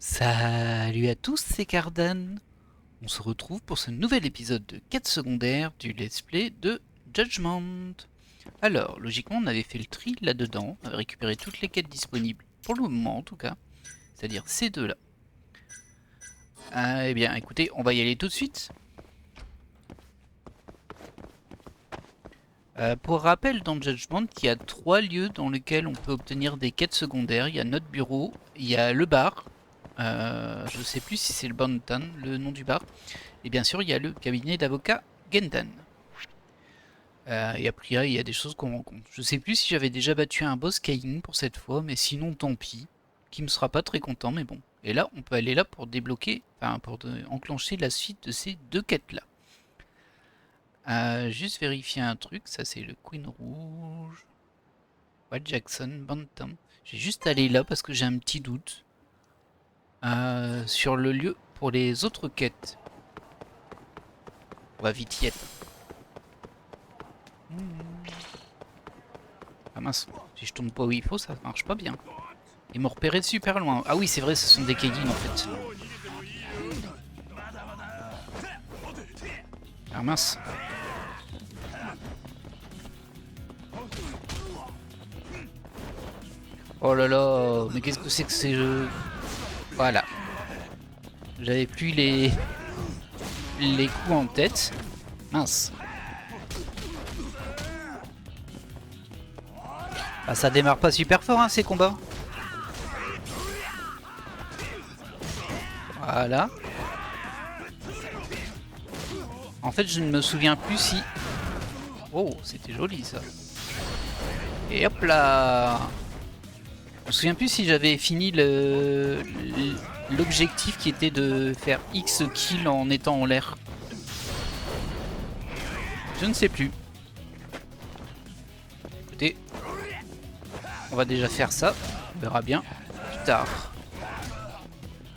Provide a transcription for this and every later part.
Salut à tous, c'est Cardan. On se retrouve pour ce nouvel épisode de quête secondaire du let's play de Judgment. Alors, logiquement, on avait fait le tri là-dedans, on avait récupéré toutes les quêtes disponibles, pour le moment en tout cas, c'est-à-dire ces deux-là. Eh bien, écoutez, on va y aller tout de suite. Pour rappel, dans Judgment, il y a 3 lieux dans lesquels on peut obtenir des quêtes secondaires. Il y a notre bureau, il y a le bar, je ne sais plus si c'est le Bantan, le nom du bar, et bien sûr il y a le cabinet d'avocat Gendan. Et après il y a des choses qu'on rencontre. Je sais plus si j'avais déjà battu un boss Kain pour cette fois, mais sinon tant pis. Qui me sera pas très content, mais bon. Et là, on peut aller là pour débloquer, enfin pour enclencher la suite de ces deux quêtes là. Juste vérifier un truc, ça c'est le Queen Rouge. White Jackson, Bantam. J'ai juste allé là parce que j'ai un petit doute sur le lieu pour les autres quêtes. On va vite y être. Ah mince, si je tourne pas où il faut, ça marche pas bien. Ils m'ont repéré de super loin. Ah oui, c'est vrai, ce sont des Kaygin en fait. Ah mince. Oh là là, mais qu'est-ce que c'est que ces jeux? Voilà. J'avais plus les coups en tête. Mince. Ah, ça démarre pas super fort hein, ces combats. Voilà. En fait, je ne me souviens plus si... Oh, c'était joli ça. Et hop là. Je me souviens plus si j'avais fini l'objectif qui était de faire X kills en étant en l'air. Je ne sais plus. Écoutez, on va déjà faire ça. On verra bien plus tard.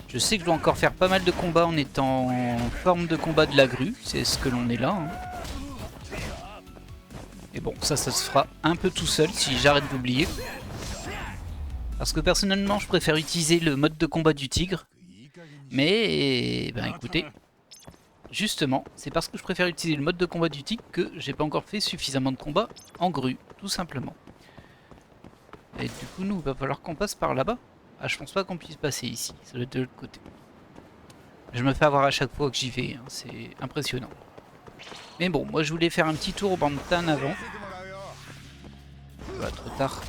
Je sais que je dois encore faire pas mal de combats en étant en forme de combat de la grue. C'est ce que l'on est là. Hein. Et bon, ça se fera un peu tout seul si j'arrête d'oublier. Parce que personnellement, je préfère utiliser le mode de combat du tigre. Mais, ben écoutez, justement, c'est parce que je préfère utiliser le mode de combat du tigre que j'ai pas encore fait suffisamment de combats en grue, tout simplement. Et du coup, nous, il va falloir qu'on passe par là-bas. Ah, je pense pas qu'on puisse passer ici, ça doit être de l'autre côté. Je me fais avoir à chaque fois que j'y vais, hein, c'est impressionnant. Mais bon, moi je voulais faire un petit tour au Bantan avant. Bah, trop tard.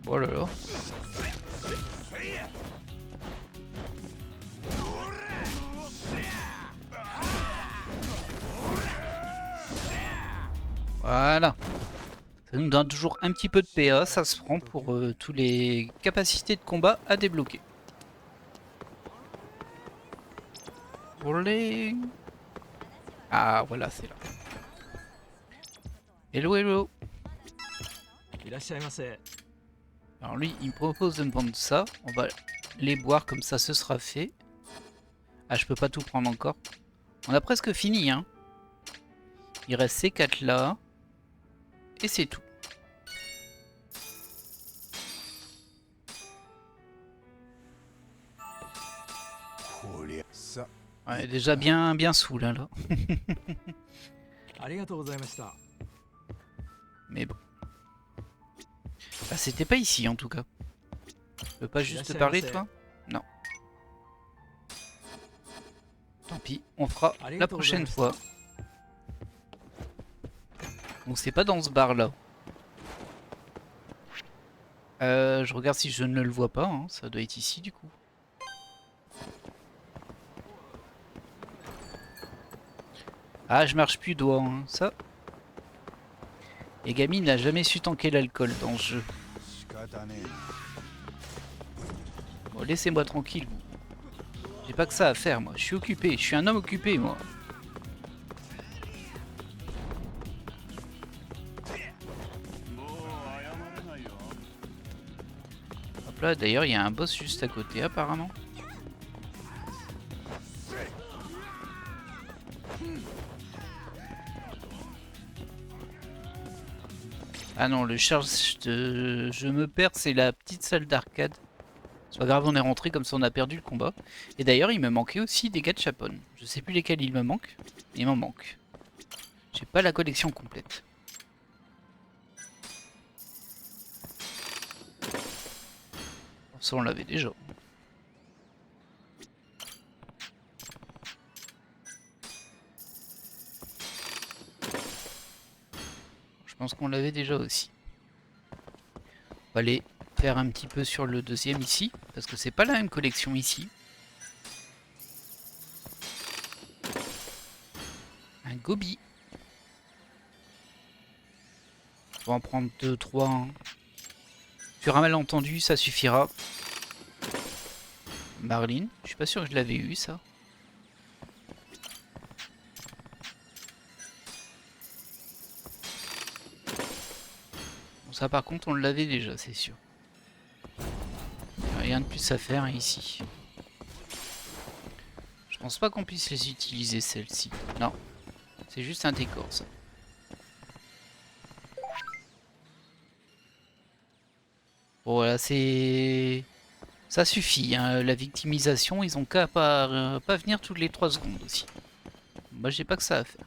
Oh là là. Voilà. Ça nous donne toujours un petit peu de PA, ça se prend pour toutes les capacités de combat à débloquer. Olé. Ah voilà, c'est là. Hello hello. Alors lui, il me propose de me vendre ça. On va les boire comme ça, ce sera fait. Ah, je peux pas tout prendre encore. On a presque fini, hein. Il reste ces 4 là. Et c'est tout. Ouais, déjà bien sous là. Mais bon. Ah, c'était pas ici en tout cas. Je peux pas juste te parler toi? Non. Tant pis, on fera la prochaine fois. Donc c'est pas dans ce bar là. Je regarde si je ne le vois pas, hein. Ça doit être ici du coup. Ah, je marche plus doigt, hein. Ça. Et Gamine n'a jamais su tanker l'alcool dans ce jeu. Bon, laissez-moi tranquille, vous. J'ai pas que ça à faire, moi. Je suis occupé. Je suis un homme occupé, moi. Hop là, d'ailleurs, il y a un boss juste à côté, apparemment. Ah non, le charge, je me perds, c'est la petite salle d'arcade. C'est pas grave, on est rentré, comme ça on a perdu le combat. Et d'ailleurs, il me manquait aussi des gachapon. Je sais plus lesquels il me manque, mais il m'en manque. J'ai pas la collection complète. Ça, on l'avait déjà. Je pense qu'on l'avait déjà aussi. On va aller faire un petit peu sur le deuxième ici, parce que c'est pas la même collection ici. Un Gobi. On va en prendre 2, 3. Hein. Sur un malentendu, ça suffira. Marlene, je suis pas sûr que je l'avais eu ça. Bon, ça par contre on l'avait déjà, c'est sûr. Rien de plus à faire ici. Je pense pas qu'on puisse les utiliser celles-ci. Non, c'est juste un décor ça. Bon, voilà, c'est... Ça suffit, hein. La victimisation, ils ont qu'à pas venir toutes les 3 secondes aussi. Moi j'ai pas que ça à faire.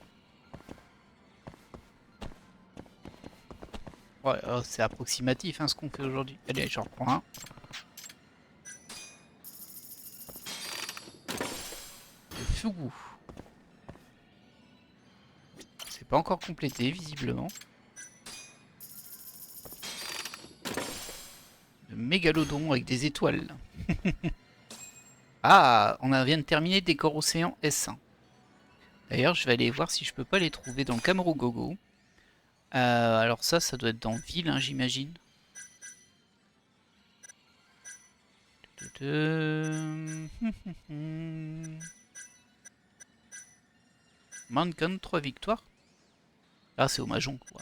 Ouais, c'est approximatif hein, ce qu'on fait aujourd'hui. Allez, j'en reprends un. Le Fugu. C'est pas encore complété visiblement. Le mégalodon avec des étoiles. Ah, on vient de terminer Décor Océan S1. D'ailleurs, je vais aller voir si je peux pas les trouver dans le Camerogogo. Alors ça doit être dans Ville, hein, j'imagine. Mancan, 3 victoires. Ah, c'est au Mahjong, quoi.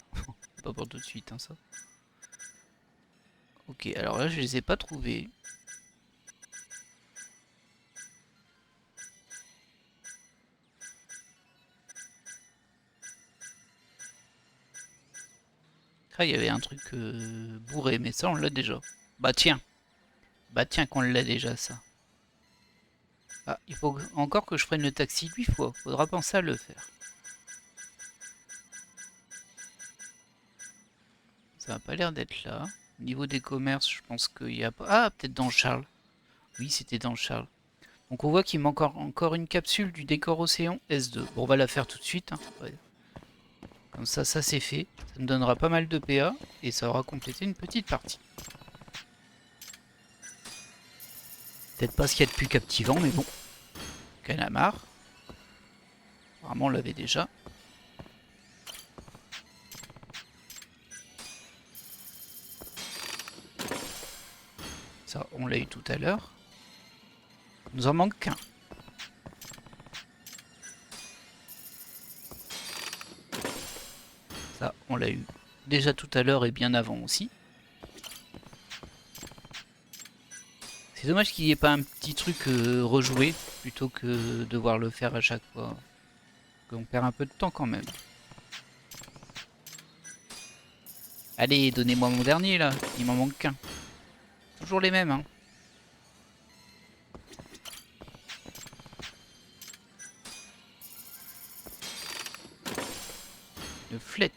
Pas pour tout de suite, hein, ça. Ok, alors là, je les ai pas trouvés. Ah, il y avait un truc bourré, mais ça, on l'a déjà. Bah tiens. Bah tiens qu'on l'a déjà, ça. Ah, il faut encore que je prenne le taxi 8 fois. Faudra penser à le faire. Ça n'a pas l'air d'être là. Au niveau des commerces, je pense qu'il y a pas... Ah, peut-être dans Charles. Oui, c'était dans Charles. Donc on voit qu'il manque encore une capsule du décor océan S2. Bon, on va la faire tout de suite. Hein. Ouais. Comme ça c'est fait. Ça me donnera pas mal de PA et ça aura complété une petite partie. Peut-être pas ce qu'il y a de plus captivant, mais bon. Canamar. Apparemment on l'avait déjà. Ça, on l'a eu tout à l'heure. Il nous en manque qu'un. Ça, on l'a eu déjà tout à l'heure et bien avant aussi. C'est dommage qu'il n'y ait pas un petit truc rejoué plutôt que devoir le faire à chaque fois. On perd un peu de temps quand même. Allez, donnez-moi mon dernier là, il m'en manque qu'un. Toujours les mêmes, hein. Le flette.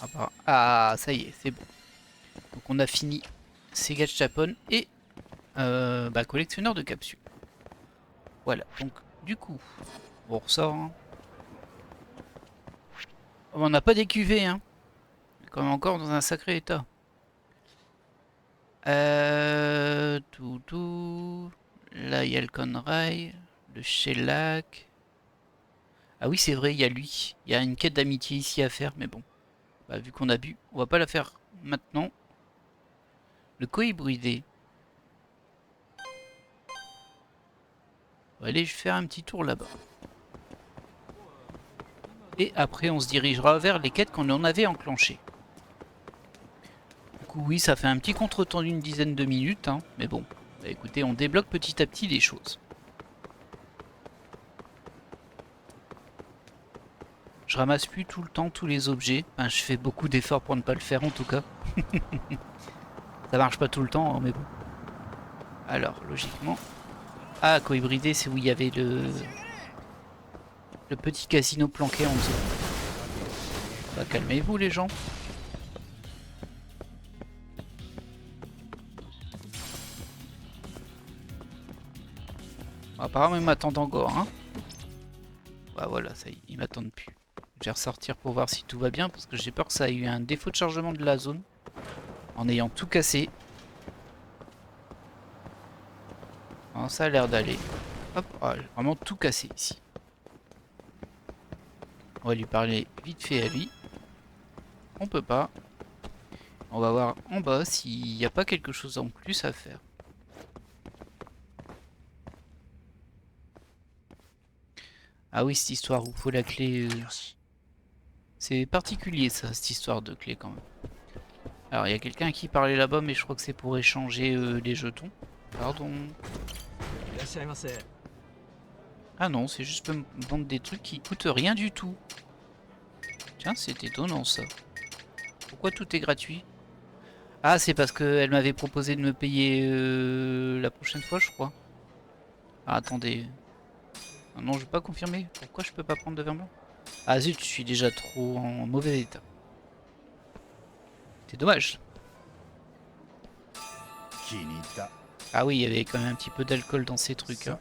Ah, bah, ah, ça y est, c'est bon. Donc on a fini ces gachapon et collectionneur de capsules. Voilà, donc du coup, on ressort. Hein. Oh, on n'a pas des cuvées, hein. Comme encore dans un sacré état. Tout. Là, il y a le Conrail, le Shellac. Ah oui, c'est vrai, il y a lui. Il y a une quête d'amitié ici à faire, mais bon. Bah, vu qu'on a bu, on va pas la faire maintenant. Le cohibridé. On va aller faire un petit tour là-bas. Et après, on se dirigera vers les quêtes qu'on en avait enclenchées. Du coup, oui, ça fait un petit contretemps d'une dizaine de minutes, hein, mais bon. Bah, écoutez, on débloque petit à petit les choses. Je ramasse plus tout le temps tous les objets. Enfin, je fais beaucoup d'efforts pour ne pas le faire en tout cas. Ça marche pas tout le temps, hein, mais bon. Alors, logiquement... Ah, co-hybridé, c'est où il y avait le petit casino planqué en dessous. Bah, calmez-vous les gens. Bon, apparemment ils m'attendent encore, hein. Bah voilà, ça y est, ils m'attendent plus. Je vais ressortir pour voir si tout va bien, parce que j'ai peur que ça ait eu un défaut de chargement de la zone. En ayant tout cassé. Alors, ça a l'air d'aller. Hop, ah, vraiment tout cassé ici. On va lui parler vite fait à lui. On peut pas. On va voir en bas s'il n'y a pas quelque chose en plus à faire. Ah oui, cette histoire où il faut la clé... C'est particulier ça, cette histoire de clé quand même. Alors il y a quelqu'un qui parlait là-bas, mais je crois que c'est pour échanger les jetons. Pardon. Ah non, c'est juste me vendre des trucs qui coûtent rien du tout. Tiens, c'est étonnant ça. Pourquoi tout est gratuit? Ah, c'est parce qu'elle m'avait proposé de me payer la prochaine fois, je crois. Ah, attendez. Ah non, je vais pas confirmer. Pourquoi je peux pas prendre de vin blanc? Ah zut, je suis déjà trop en mauvais état. C'est dommage. Ah oui, il y avait quand même un petit peu d'alcool dans ces trucs. Hein.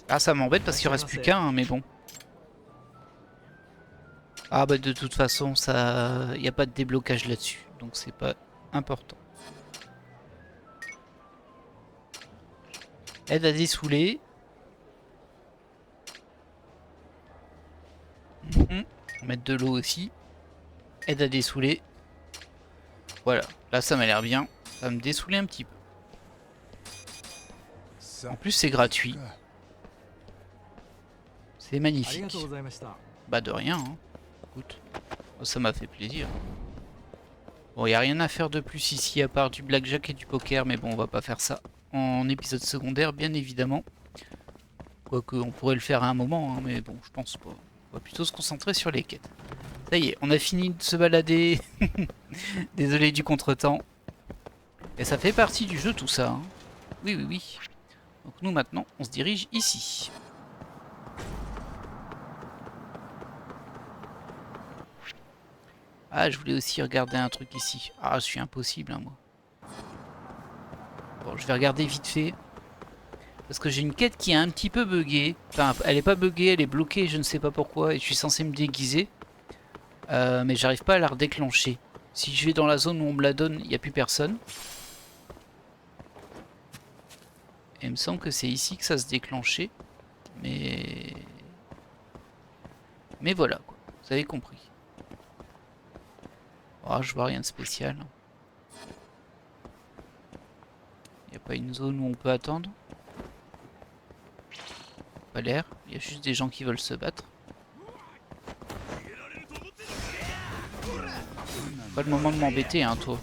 Ah, ça m'embête parce qu'il reste plus qu'un, hein, mais bon. Ah bah de toute façon, ça, il n'y a pas de déblocage là-dessus, donc c'est pas important. Aide à dessouler. On va mettre de l'eau aussi. Aide à dessouler. Voilà, là ça m'a l'air bien. Ça va me dessouler un petit peu. En plus c'est gratuit. C'est magnifique. Bah de rien, hein. Écoute, ça m'a fait plaisir. Bon, il n'y a rien à faire de plus ici à part du blackjack et du poker, mais bon, on va pas faire ça en épisode secondaire, bien évidemment. Quoique, on pourrait le faire à un moment, hein, mais bon, je pense pas. On va plutôt se concentrer sur les quêtes. Ça y est, on a fini de se balader. Désolé du contretemps. Et ça fait partie du jeu tout ça. Hein. Oui, oui, oui. Donc nous maintenant, on se dirige ici. Ah, je voulais aussi regarder un truc ici. Ah, je suis impossible, hein, moi. Bon, je vais regarder vite fait. Parce que j'ai une quête qui est un petit peu buggée. Enfin, elle est pas buggée, elle est bloquée, je ne sais pas pourquoi. Et je suis censé me déguiser. Mais j'arrive pas à la redéclencher. Si je vais dans la zone où on me la donne, il n'y a plus personne. Et il me semble que c'est ici que ça se déclenchait. Mais voilà, quoi. Vous avez compris. Oh, je vois rien de spécial. Il n'y a pas une zone où on peut attendre. Pas l'air. Il y a juste des gens qui veulent se battre. Pas le moment de m'embêter, hein, toi.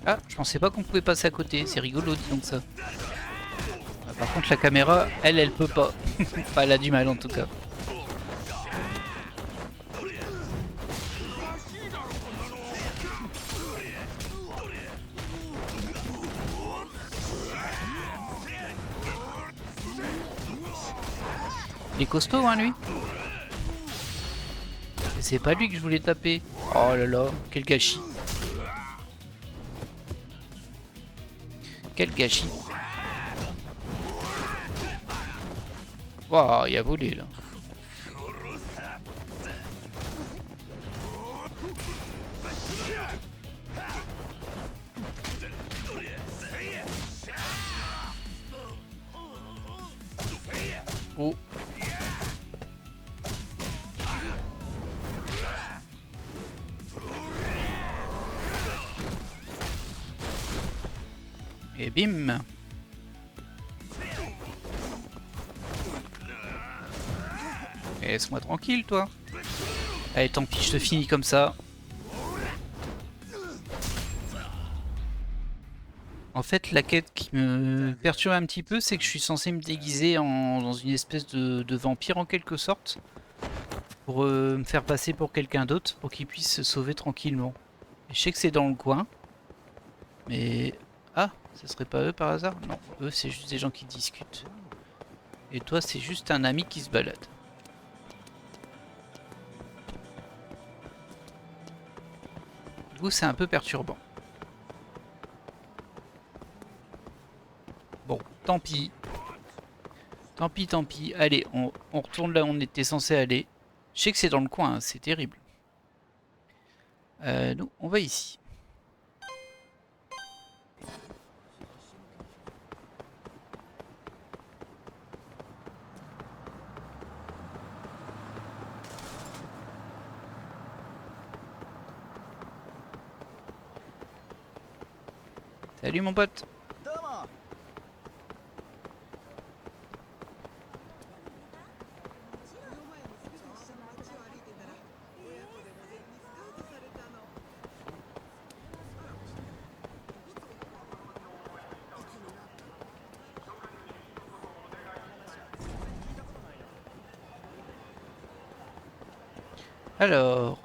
Ah, je pensais pas qu'on pouvait passer à côté. C'est rigolo, dis donc ça. Ah, par contre, la caméra, elle peut pas. Enfin, elle a du mal en tout cas. Il est costaud, hein, lui. C'est pas lui que je voulais taper. Oh là là, quel gâchis. Quel gâchis. Waouh, il a volé là. Oh. Et bim. Laisse-moi tranquille, toi. Allez, tant pis, je te finis comme ça. En fait, la quête qui me perturbe un petit peu, c'est que je suis censé me déguiser dans une espèce de vampire en quelque sorte. Pour me faire passer pour quelqu'un d'autre, pour qu'il puisse se sauver tranquillement. Et je sais que c'est dans le coin. Mais... Ah, ce serait pas eux par hasard? Non, eux c'est juste des gens qui discutent. Et toi c'est juste un ami qui se balade. Du coup c'est un peu perturbant. Bon, tant pis. Tant pis, tant pis. Allez, on retourne là où on était censé aller. Je sais que c'est dans le coin, hein, c'est terrible. Nous, on va ici. Salut mon pote. Alors...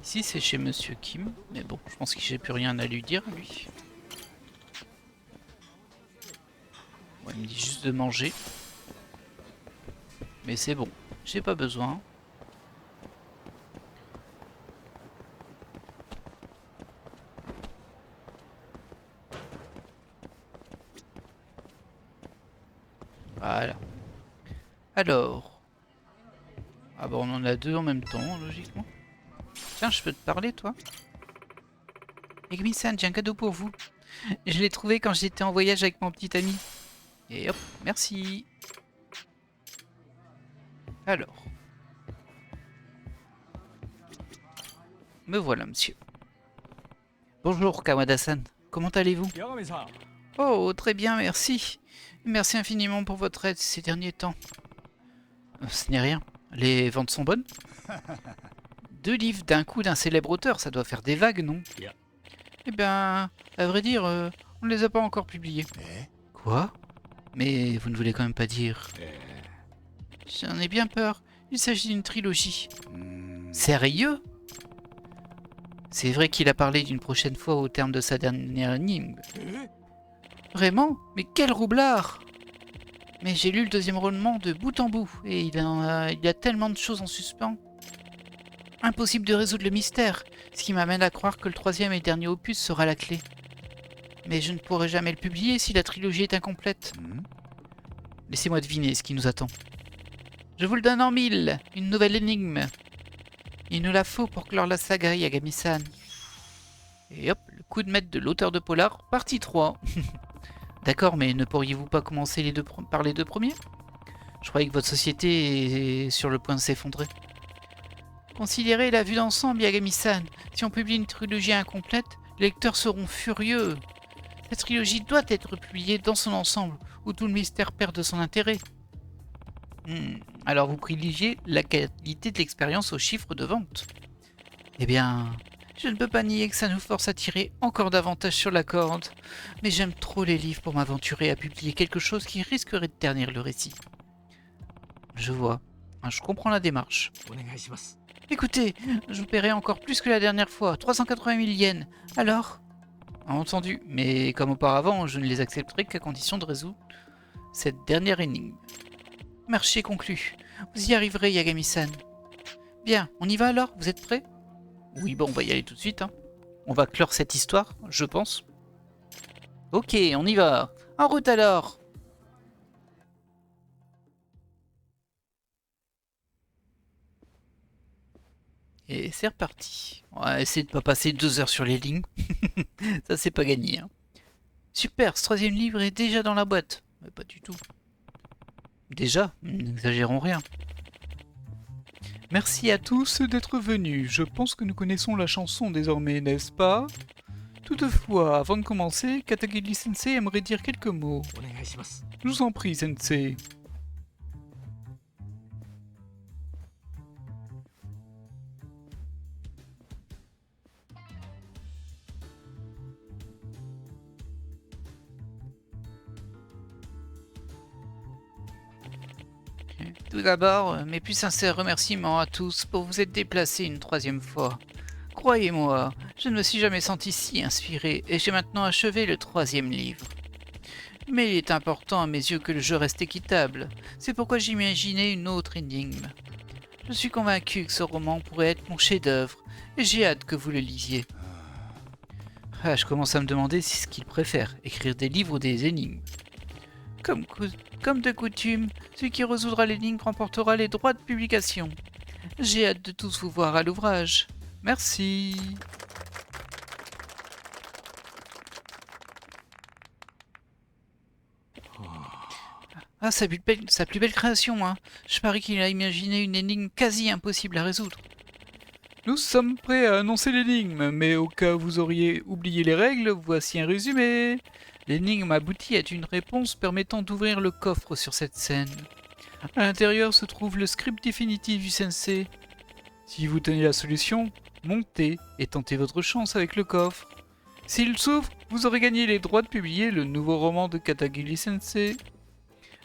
Ici c'est chez Monsieur Kim, mais bon, je pense que j'ai plus rien à lui dire lui. Bon, il me dit juste de manger. Mais c'est bon, j'ai pas besoin. Voilà. Alors... Ah bah on en a deux en même temps, logiquement. Tiens, je peux te parler, toi? Egmi-san, j'ai un cadeau pour vous. Je l'ai trouvé quand j'étais en voyage avec mon petit ami. Et hop, merci. Alors. Me voilà, monsieur. Bonjour, Kawada-san. Comment allez-vous? Oh, très bien, merci. Merci infiniment pour votre aide ces derniers temps. Ce n'est rien. Les ventes sont bonnes? 2 livres d'un coup d'un célèbre auteur, ça doit faire des vagues, non? Eh bien, à vrai dire, on ne les a pas encore publiés. Quoi? Mais vous ne voulez quand même pas dire... J'en ai bien peur. Il s'agit d'une trilogie. Sérieux? C'est vrai qu'il a parlé d'une prochaine fois au terme de sa dernière énigme. Vraiment? Mais quel roublard! Mais j'ai lu le 2e roman de bout en bout, et il y a tellement de choses en suspens. Impossible de résoudre le mystère, ce qui m'amène à croire que le 3e et dernier opus sera la clé. Mais je ne pourrai jamais le publier si la trilogie est incomplète. Laissez-moi deviner ce qui nous attend. Je vous le donne en 1000, une nouvelle énigme. Il nous la faut pour clore la saga Yagami-san. Et hop, le coup de maître de l'auteur de Polar, partie 3. D'accord, mais ne pourriez-vous pas commencer par les 2 premiers? Je croyais que votre société est sur le point de s'effondrer. Considérez la vue d'ensemble, Yagami-san. Si on publie une trilogie incomplète, les lecteurs seront furieux. Cette trilogie doit être publiée dans son ensemble, ou tout le mystère perd de son intérêt. Alors vous privilégiez la qualité de l'expérience aux chiffres de vente. Eh bien, je ne peux pas nier que ça nous force à tirer encore davantage sur la corde, mais j'aime trop les livres pour m'aventurer à publier quelque chose qui risquerait de ternir le récit. Je vois, je comprends la démarche. Écoutez, je vous paierai encore plus que la dernière fois, 380 000 yens. Alors? Entendu, mais comme auparavant, je ne les accepterai qu'à condition de résoudre cette dernière énigme. Marché conclu. Vous y arriverez, Yagami-san. Bien, on y va alors? Vous êtes prêts? Oui, bon, on va y aller tout de suite. On va clore cette histoire, je pense. Ok, on y va. En route alors! Et c'est reparti. On va essayer de pas passer 2 heures sur les lignes. Ça, c'est pas gagné. Super, ce 3e livre est déjà dans la boîte. Mais pas du tout. Déjà, n'exagérons rien. Merci à tous d'être venus. Je pense que nous connaissons la chanson désormais, n'est-ce pas? Toutefois, avant de commencer, Katagiri Sensei aimerait dire quelques mots. Je vous en prie, Sensei. Tout d'abord, mes plus sincères remerciements à tous pour vous être déplacés une troisième fois. Croyez-moi, je ne me suis jamais senti si inspiré et j'ai maintenant achevé le troisième livre. Mais il est important à mes yeux que le jeu reste équitable. C'est pourquoi j'imaginais une autre énigme. Je suis convaincu que ce roman pourrait être mon chef-d'œuvre et j'ai hâte que vous le lisiez. Ah, je commence à me demander si ce qu'il préfère, écrire des livres ou des énigmes. Comme de coutume, celui qui résoudra l'énigme remportera les droits de publication. J'ai hâte de tous vous voir à l'ouvrage. Merci. Ah, sa plus belle création, hein. Je parie qu'il a imaginé une énigme quasi impossible à résoudre. Nous sommes prêts à annoncer l'énigme, mais au cas où vous auriez oublié les règles, voici un résumé. L'énigme aboutit à une réponse permettant d'ouvrir le coffre sur cette scène. À l'intérieur se trouve le script définitif du sensei. Si vous tenez la solution, montez et tentez votre chance avec le coffre. S'il s'ouvre, vous aurez gagné les droits de publier le nouveau roman de Katagiri Sensei.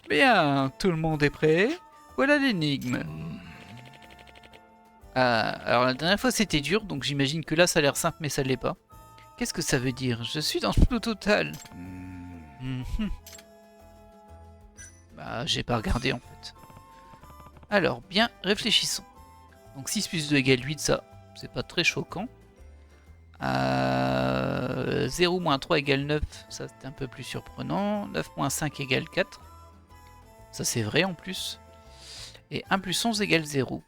Bien, tout le monde est prêt? Voilà l'énigme. Ah, alors la dernière fois c'était dur, donc j'imagine que là ça a l'air simple mais ça l'est pas. Qu'est-ce que ça veut dire? Je suis dans le flou total. Bah j'ai pas regardé en fait. Alors, bien réfléchissons. Donc 6 plus 2 égale 8, ça c'est pas très choquant. 0 moins 3 égale 9, ça c'est un peu plus surprenant. 9 moins 5 égale 4. Ça c'est vrai en plus. Et 1 plus 11 égale 0.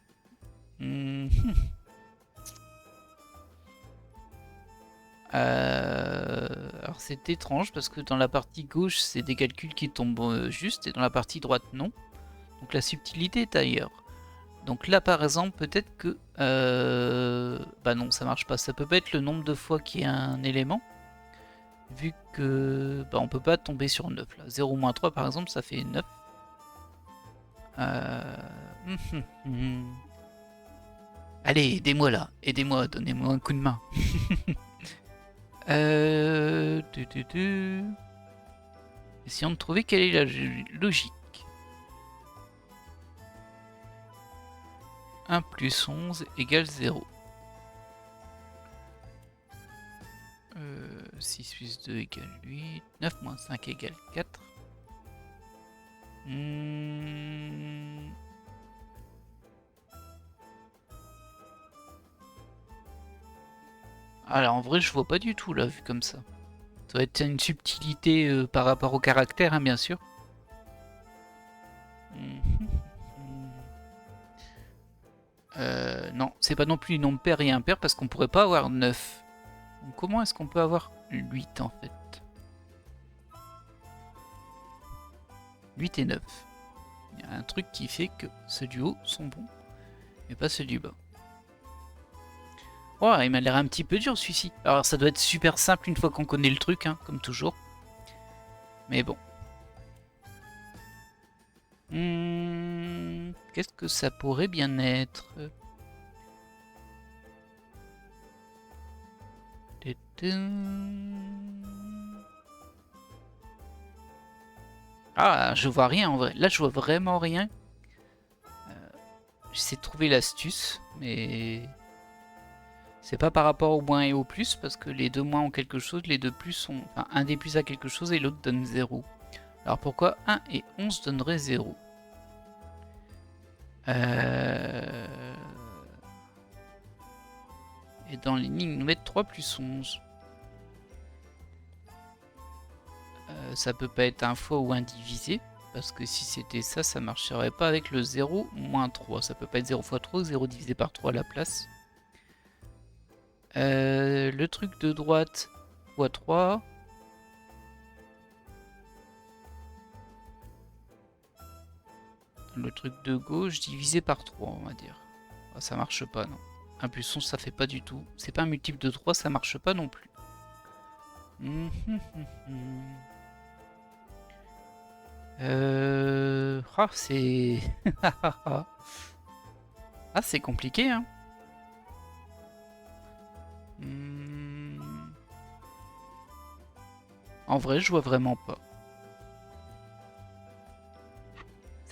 Alors c'est étrange parce que dans la partie gauche c'est des calculs qui tombent juste et dans la partie droite non. Donc la subtilité est ailleurs. Donc là par exemple peut-être que... bah non ça marche pas. Ça peut pas être le nombre de fois qu'il y a un élément. Vu que bah, on peut pas tomber sur 9 là. 0 moins 3 par exemple ça fait 9. Allez, aidez-moi là, aidez-moi, donnez-moi un coup de main. Essayons de trouver quelle est la logique. 1 plus 11 égale 0. 6 plus 2 égale 8. 9 moins 5 égale 4. Alors en vrai je vois pas du tout là vu comme ça. Ça doit être une subtilité par rapport au caractère hein, bien sûr. Non, c'est pas non plus un nombre pair et impair parce qu'on pourrait pas avoir 9. Donc comment est-ce qu'on peut avoir 8 en fait? 8 et 9. Il y a un truc qui fait que ceux du haut sont bons, mais pas ceux du bas. Oh, il m'a l'air un petit peu dur celui-ci. Alors ça doit être super simple une fois qu'on connaît le truc, hein, comme toujours. Mais bon. Qu'est-ce que ça pourrait bien être? Ah, je vois rien en vrai. Là, je vois vraiment rien. J'essaie de trouver l'astuce, mais... C'est pas par rapport au moins et au plus, parce que les deux moins ont quelque chose, les deux plus sont... Enfin, un des plus a quelque chose et l'autre donne 0. Alors pourquoi 1 et 11 donneraient 0? Et dans l'énigme, nous mettent 3 plus 11. Ça peut pas être un fois ou un divisé, parce que si c'était ça, ça marcherait pas avec le 0 moins 3. Ça peut pas être 0 fois 3 ou 0 divisé par 3 à la place. Le truc de droite fois 3. Le truc de gauche divisé par 3, on va dire. Ah, ça marche pas, non. 1 plus 11, ça fait pas du tout. C'est pas un multiple de 3, ça marche pas non plus. Ah, c'est... ah, c'est compliqué, hein. En vrai, je vois vraiment pas.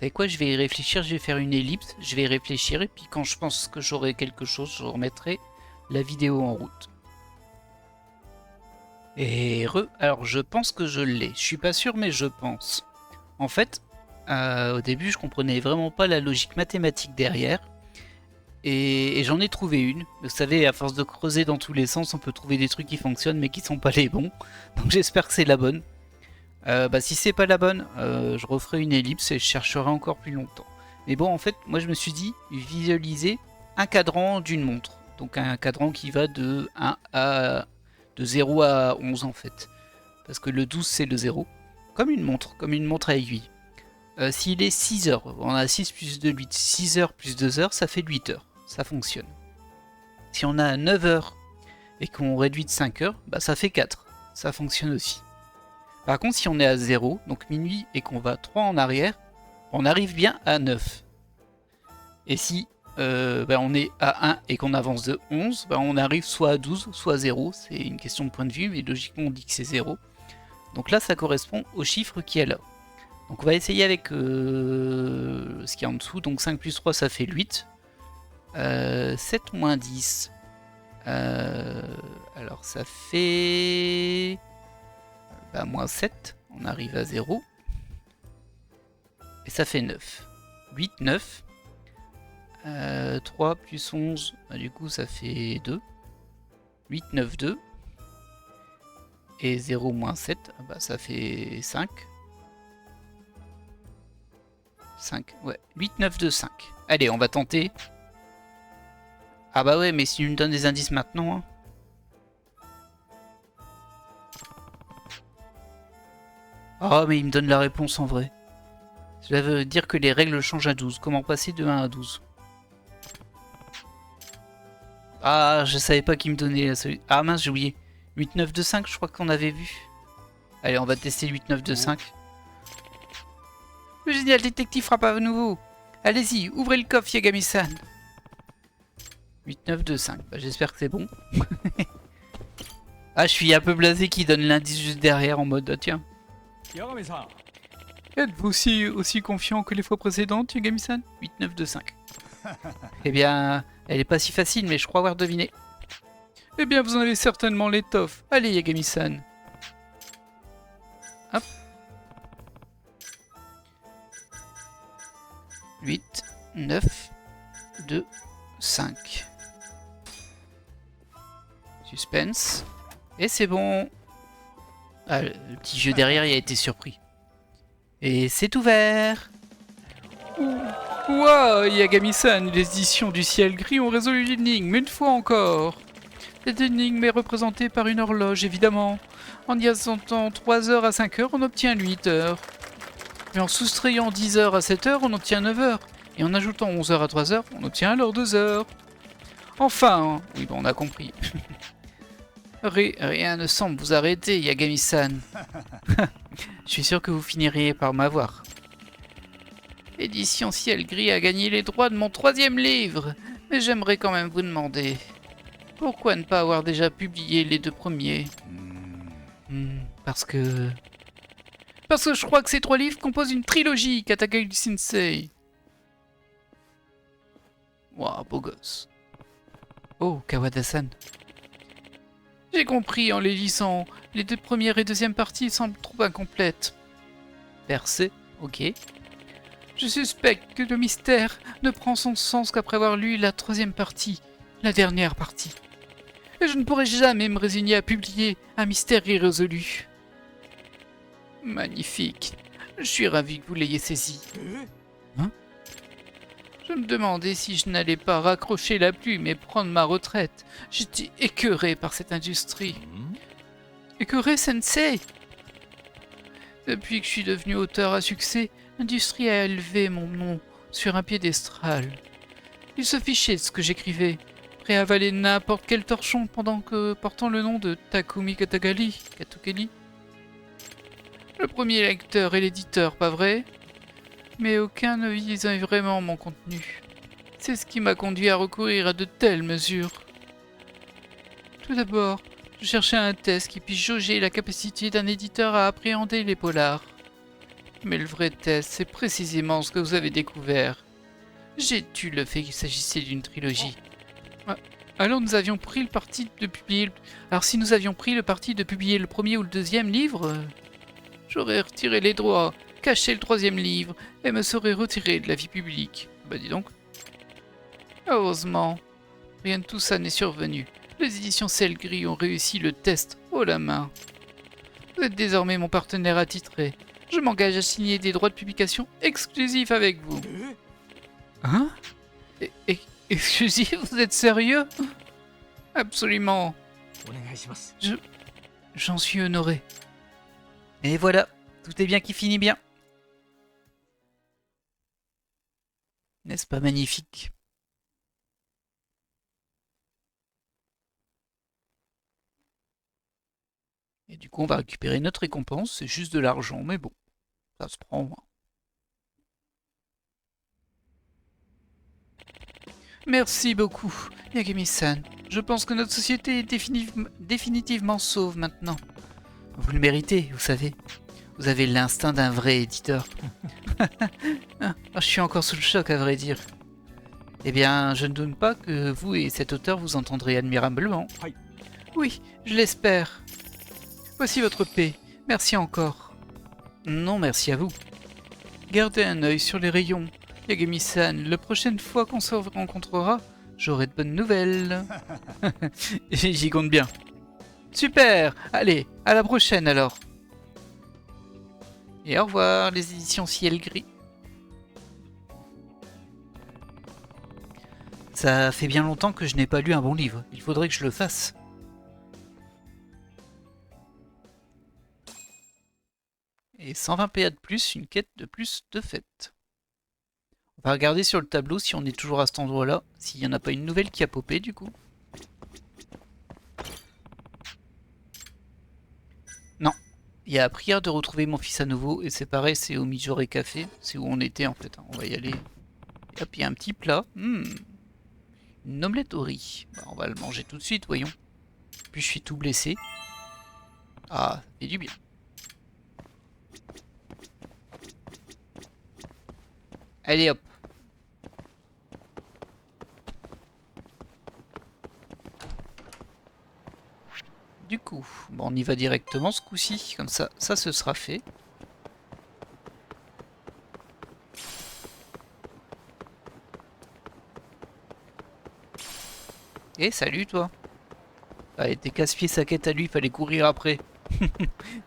savez quoi, je vais y réfléchir, je vais faire une ellipse, je vais y réfléchir, et puis quand je pense que j'aurai quelque chose, je remettrai la vidéo en route. Et alors je pense que je l'ai, je suis pas sûr mais je pense. En fait, au début je comprenais vraiment pas la logique mathématique derrière, et j'en ai trouvé une. Vous savez, à force de creuser dans tous les sens, on peut trouver des trucs qui fonctionnent mais qui sont pas les bons, donc j'espère que c'est la bonne. Si c'est pas la bonne, je referai une ellipse et je chercherai encore plus longtemps. Mais bon, en fait, moi je me suis dit, visualiser un cadran d'une montre. Donc un cadran qui va de 0 à 11 en fait. Parce que le 12 c'est le 0. Comme une montre à aiguille. S'il est 6 heures, on a 6 plus 2, 8. 6 heures plus 2 heures, ça fait 8 heures. Ça fonctionne. Si on a 9 heures et qu'on réduit de 5 heures, bah ça fait 4. Ça fonctionne aussi. Par contre, si on est à 0, donc minuit, et qu'on va 3 en arrière, on arrive bien à 9. Et si on est à 1 et qu'on avance de 11, on arrive soit à 12, soit à 0. C'est une question de point de vue, mais logiquement on dit que c'est 0. Donc là, ça correspond au chiffre qui est là. Donc on va essayer avec ce qui est en dessous. Donc 5 plus 3, ça fait 8. 7 moins 10. Alors ça fait... moins 7, on arrive à 0. Et ça fait 9. 8, 9. 3 plus 11, du coup ça fait 2. 8, 9, 2. Et 0 moins 7, ça fait 5. 5, ouais. 8, 9, 2, 5. Allez, on va tenter. Ah bah ouais, mais si tu me donnes des indices maintenant... Hein. Oh, mais il me donne la réponse en vrai. Cela veut dire que les règles changent à 12. Comment passer de 1 à 12? Ah, je savais pas qu'il me donnait la solution. Ah mince, j'ai oublié. 8, 9, 2, 5, je crois qu'on avait vu. Allez, on va tester 8, 9, 2, 5. Le génial détective frappe à nouveau. Allez-y, ouvrez le coffre, Yagami-san. 8, 9, 2, 5. J'espère que c'est bon. Ah, je suis un peu blasé qui donne l'indice juste derrière en mode, ah, tiens. Êtes-vous aussi confiant que les fois précédentes, Yagami-san? 8, 9, 2, 5. Eh bien, elle est pas si facile, mais je crois avoir deviné. Eh bien, vous en avez certainement l'étoffe. Allez, Yagami-san. Hop. 8, 9, 2, 5. Suspense. Et c'est bon. Ah, le petit jeu derrière, il a été surpris. Et c'est ouvert. Wow, Yagami-san, les éditions du ciel gris ont résolu l'énigme une fois encore. Cette énigme est représentée par une horloge, évidemment. En y ajoutant 3 heures à 5 heures, on obtient 8 heures. Mais en soustrayant 10 heures à 7 heures, on obtient 9 heures. Et en ajoutant 11 heures à 3 heures, on obtient alors 2 heures. Enfin, oui, bon, on a compris. Rien ne semble vous arrêter, Yagami-san. Je suis sûr que vous finiriez par m'avoir. Édition Ciel Gris a gagné les droits de mon 3e livre. Mais j'aimerais quand même vous demander... Pourquoi ne pas avoir déjà publié les 2 premiers? Parce que je crois que ces 3 livres composent une trilogie, Katakuri Sensei. Waouh, beau gosse. Oh, Kawada-san. J'ai compris en les lisant. Les 2 premières et 2e parties semblent trop incomplètes. Percé, ok. Je suspecte que le mystère ne prend son sens qu'après avoir lu la 3e partie, la dernière partie. Et je ne pourrai jamais me résigner à publier un mystère irrésolu. Magnifique. Je suis ravi que vous l'ayez saisi. Hein? Je me demandais si je n'allais pas raccrocher la plume et prendre ma retraite. J'étais écœuré par cette industrie. Écœuré, sensei? Depuis que je suis devenu auteur à succès, l'industrie a élevé mon nom sur un piédestal. Il se fichait de ce que j'écrivais, prêt à avaler n'importe quel torchon portant le nom de Takumi Katakali. Le premier lecteur et l'éditeur, pas vrai? Mais aucun ne visait vraiment mon contenu. C'est ce qui m'a conduit à recourir à de telles mesures. Tout d'abord, je cherchais un test qui puisse jauger la capacité d'un éditeur à appréhender les polars. Mais le vrai test, c'est précisément ce que vous avez découvert. J'ai tu le fait qu'il s'agissait d'une trilogie. Ah, alors nous avions pris le parti de publier... Alors si nous avions pris le parti de publier le premier ou le deuxième livre, j'aurais retiré les droits, caché le troisième livre, et me serais retiré de la vie publique. Bah dis donc. Heureusement, rien de tout ça n'est survenu. Les éditions Selgris ont réussi le test haut la main. Vous êtes désormais mon partenaire attitré. Je m'engage à signer des droits de publication exclusifs avec vous. Hein? Exclusif? Vous êtes sérieux? Absolument. J'en suis honoré. Et voilà, tout est bien qui finit bien. N'est-ce pas magnifique? Et du coup, on va récupérer notre récompense. C'est juste de l'argent, mais bon, ça se prend. Merci beaucoup, Yagami-san. Je pense que notre société est définitivement sauve maintenant. Vous le méritez, vous savez. Vous avez l'instinct d'un vrai éditeur. Je suis encore sous le choc, à vrai dire. Eh bien, je ne doute pas que vous et cet auteur vous entendrez admirablement. Oui, je l'espère. Voici votre paix. Merci encore. Non, merci à vous. Gardez un œil sur les rayons. Yagami-san, la prochaine fois qu'on se rencontrera, j'aurai de bonnes nouvelles. J'y compte bien. Super! Allez, à la prochaine alors. Et au revoir les éditions Ciel Gris. Ça fait bien longtemps que je n'ai pas lu un bon livre. Il faudrait que je le fasse. Et 120 PA de plus, une quête de plus de fête. On va regarder sur le tableau si on est toujours à cet endroit-là, s'il n'y en a pas une nouvelle qui a popé du coup. Non, il y a prière de retrouver mon fils à nouveau, et c'est pareil, c'est au Mijore Café, c'est où on était en fait, on va y aller. Et hop, il y a un petit plat, une omelette au riz, bah, on va le manger tout de suite, voyons. Puis je suis tout blessé. Ah, ça fait du bien. Allez hop. Du coup, bon, on y va directement ce coup-ci, comme ça ce sera fait. Eh, salut toi. Allez, t'es casse-pied sa quête à lui, fallait courir après.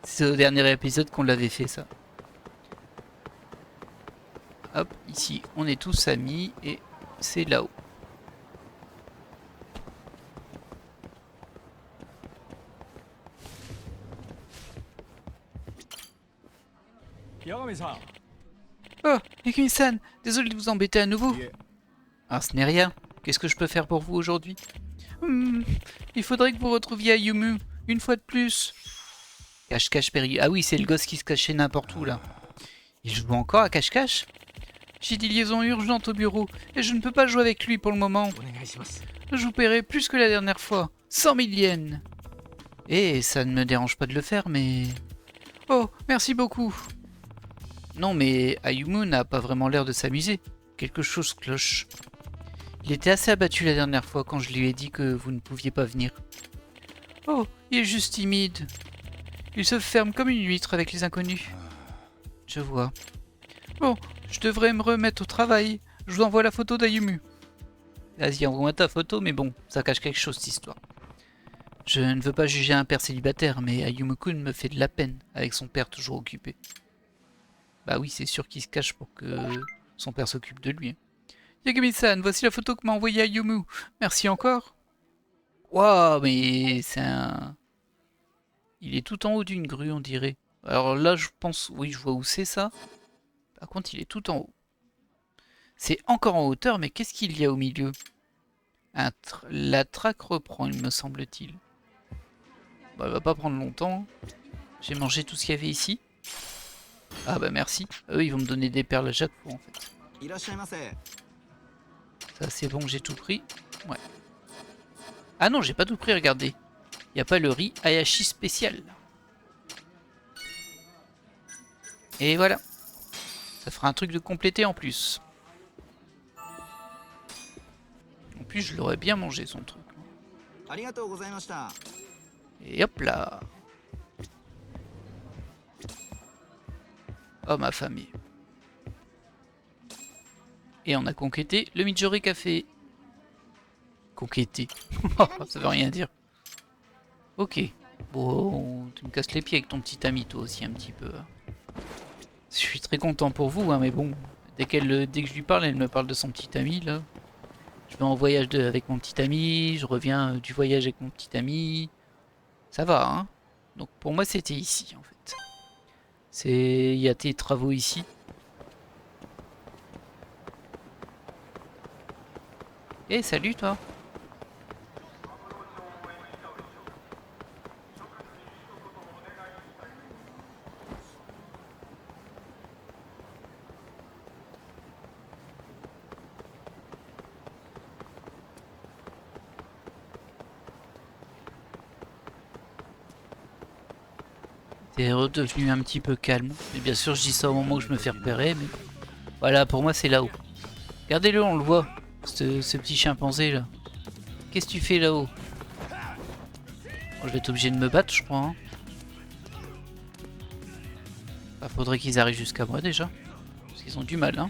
C'est au dernier épisode qu'on l'avait fait ça. Hop, ici, on est tous amis et c'est là-haut. Oh, Yagami-san, désolé de vous embêter à nouveau. Ah, ce n'est rien. Qu'est-ce que je peux faire pour vous aujourd'hui? Il faudrait que vous retrouviez Ayumu, une fois de plus. Cache-cache périlleux. Ah oui, c'est le gosse qui se cachait n'importe où là. Il joue encore à cache-cache? J'ai des liaisons urgentes au bureau et je ne peux pas jouer avec lui pour le moment. Je vous paierai plus que la dernière fois. 100 000 yens. Et ça ne me dérange pas de le faire, mais... Oh, merci beaucoup. Non, mais Ayumu n'a pas vraiment l'air de s'amuser. Quelque chose cloche. Il était assez abattu la dernière fois quand je lui ai dit que vous ne pouviez pas venir. Oh, il est juste timide. Il se ferme comme une huître avec les inconnus. Je vois. Bon, je devrais me remettre au travail. Je vous envoie la photo d'Ayumu. Vas-y, envoie-moi ta photo, mais bon, ça cache quelque chose cette histoire. Je ne veux pas juger un père célibataire, mais Ayumu-kun me fait de la peine, avec son père toujours occupé. Bah oui, c'est sûr qu'il se cache pour que son père s'occupe de lui. Yagami-san, voici la photo que m'a envoyée Ayumu. Merci encore. Waouh, mais c'est un... Il est tout en haut d'une grue, on dirait. Alors là, je pense... Oui, je vois où c'est ça. Par contre, il est tout en haut. C'est encore en hauteur, mais qu'est-ce qu'il y a au milieu? La traque reprend, il me semble-t-il. Bah, elle va pas prendre longtemps. J'ai mangé tout ce qu'il y avait ici. Ah bah merci. Eux, ils vont me donner des perles à chaque fois, en fait. Ça, c'est bon, j'ai tout pris. Ouais. Ah non, j'ai pas tout pris, regardez. Il n'y a pas le riz Hayashi spécial. Et voilà. Ça fera un truc de compléter en plus. En plus, je l'aurais bien mangé son truc. Et hop là. Oh ma famille. Et on a conquêté le Midori Café. Conquêté. Ça veut rien dire. Ok. Bon, tu me casses les pieds avec ton petit ami toi aussi un petit peu. Je suis très content pour vous, hein, mais bon. Dès que je lui parle, elle me parle de son petit ami là. Je vais en voyage avec mon petit ami, je reviens du voyage avec mon petit ami. Ça va, hein. Donc pour moi c'était ici en fait. Il y a tes travaux ici. Eh salut toi. T'es redevenu un petit peu calme. Et bien sûr je dis ça au moment où je me fais repérer, mais voilà, pour moi c'est là-haut. Regardez-le, on le voit. Ce petit chimpanzé là. Qu'est-ce que tu fais là-haut? Je vais être obligé de me battre, je crois. Hein. Bah, faudrait qu'ils arrivent jusqu'à moi déjà. Parce qu'ils ont du mal, hein.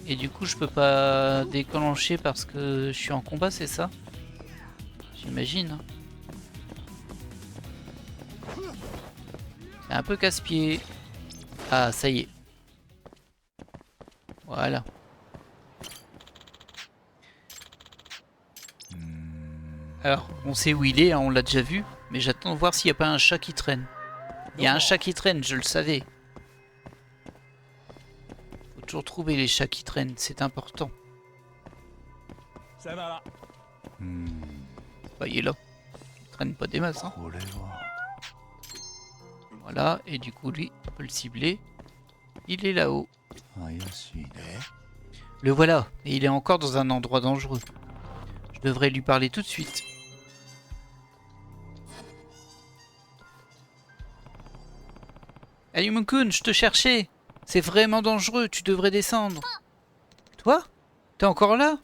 Et du coup, je peux pas déclencher parce que je suis en combat, c'est ça? J'imagine. C'est un peu casse-pied. Ah, ça y est. Voilà. Alors, on sait où il est, hein, on l'a déjà vu. Mais j'attends de voir s'il n'y a pas un chat qui traîne. Il y a un chat qui traîne, je le savais. Faut toujours trouver les chats qui traînent, c'est important. Bah, il est là. Il traîne pas des masses. Hein. Voilà, et du coup, lui, on peut le cibler. Il est là-haut. Le voilà, et il est encore dans un endroit dangereux. Je devrais lui parler tout de suite. Ayumu-kun, je te cherchais. C'est vraiment dangereux, tu devrais descendre. Toi? T'es encore là?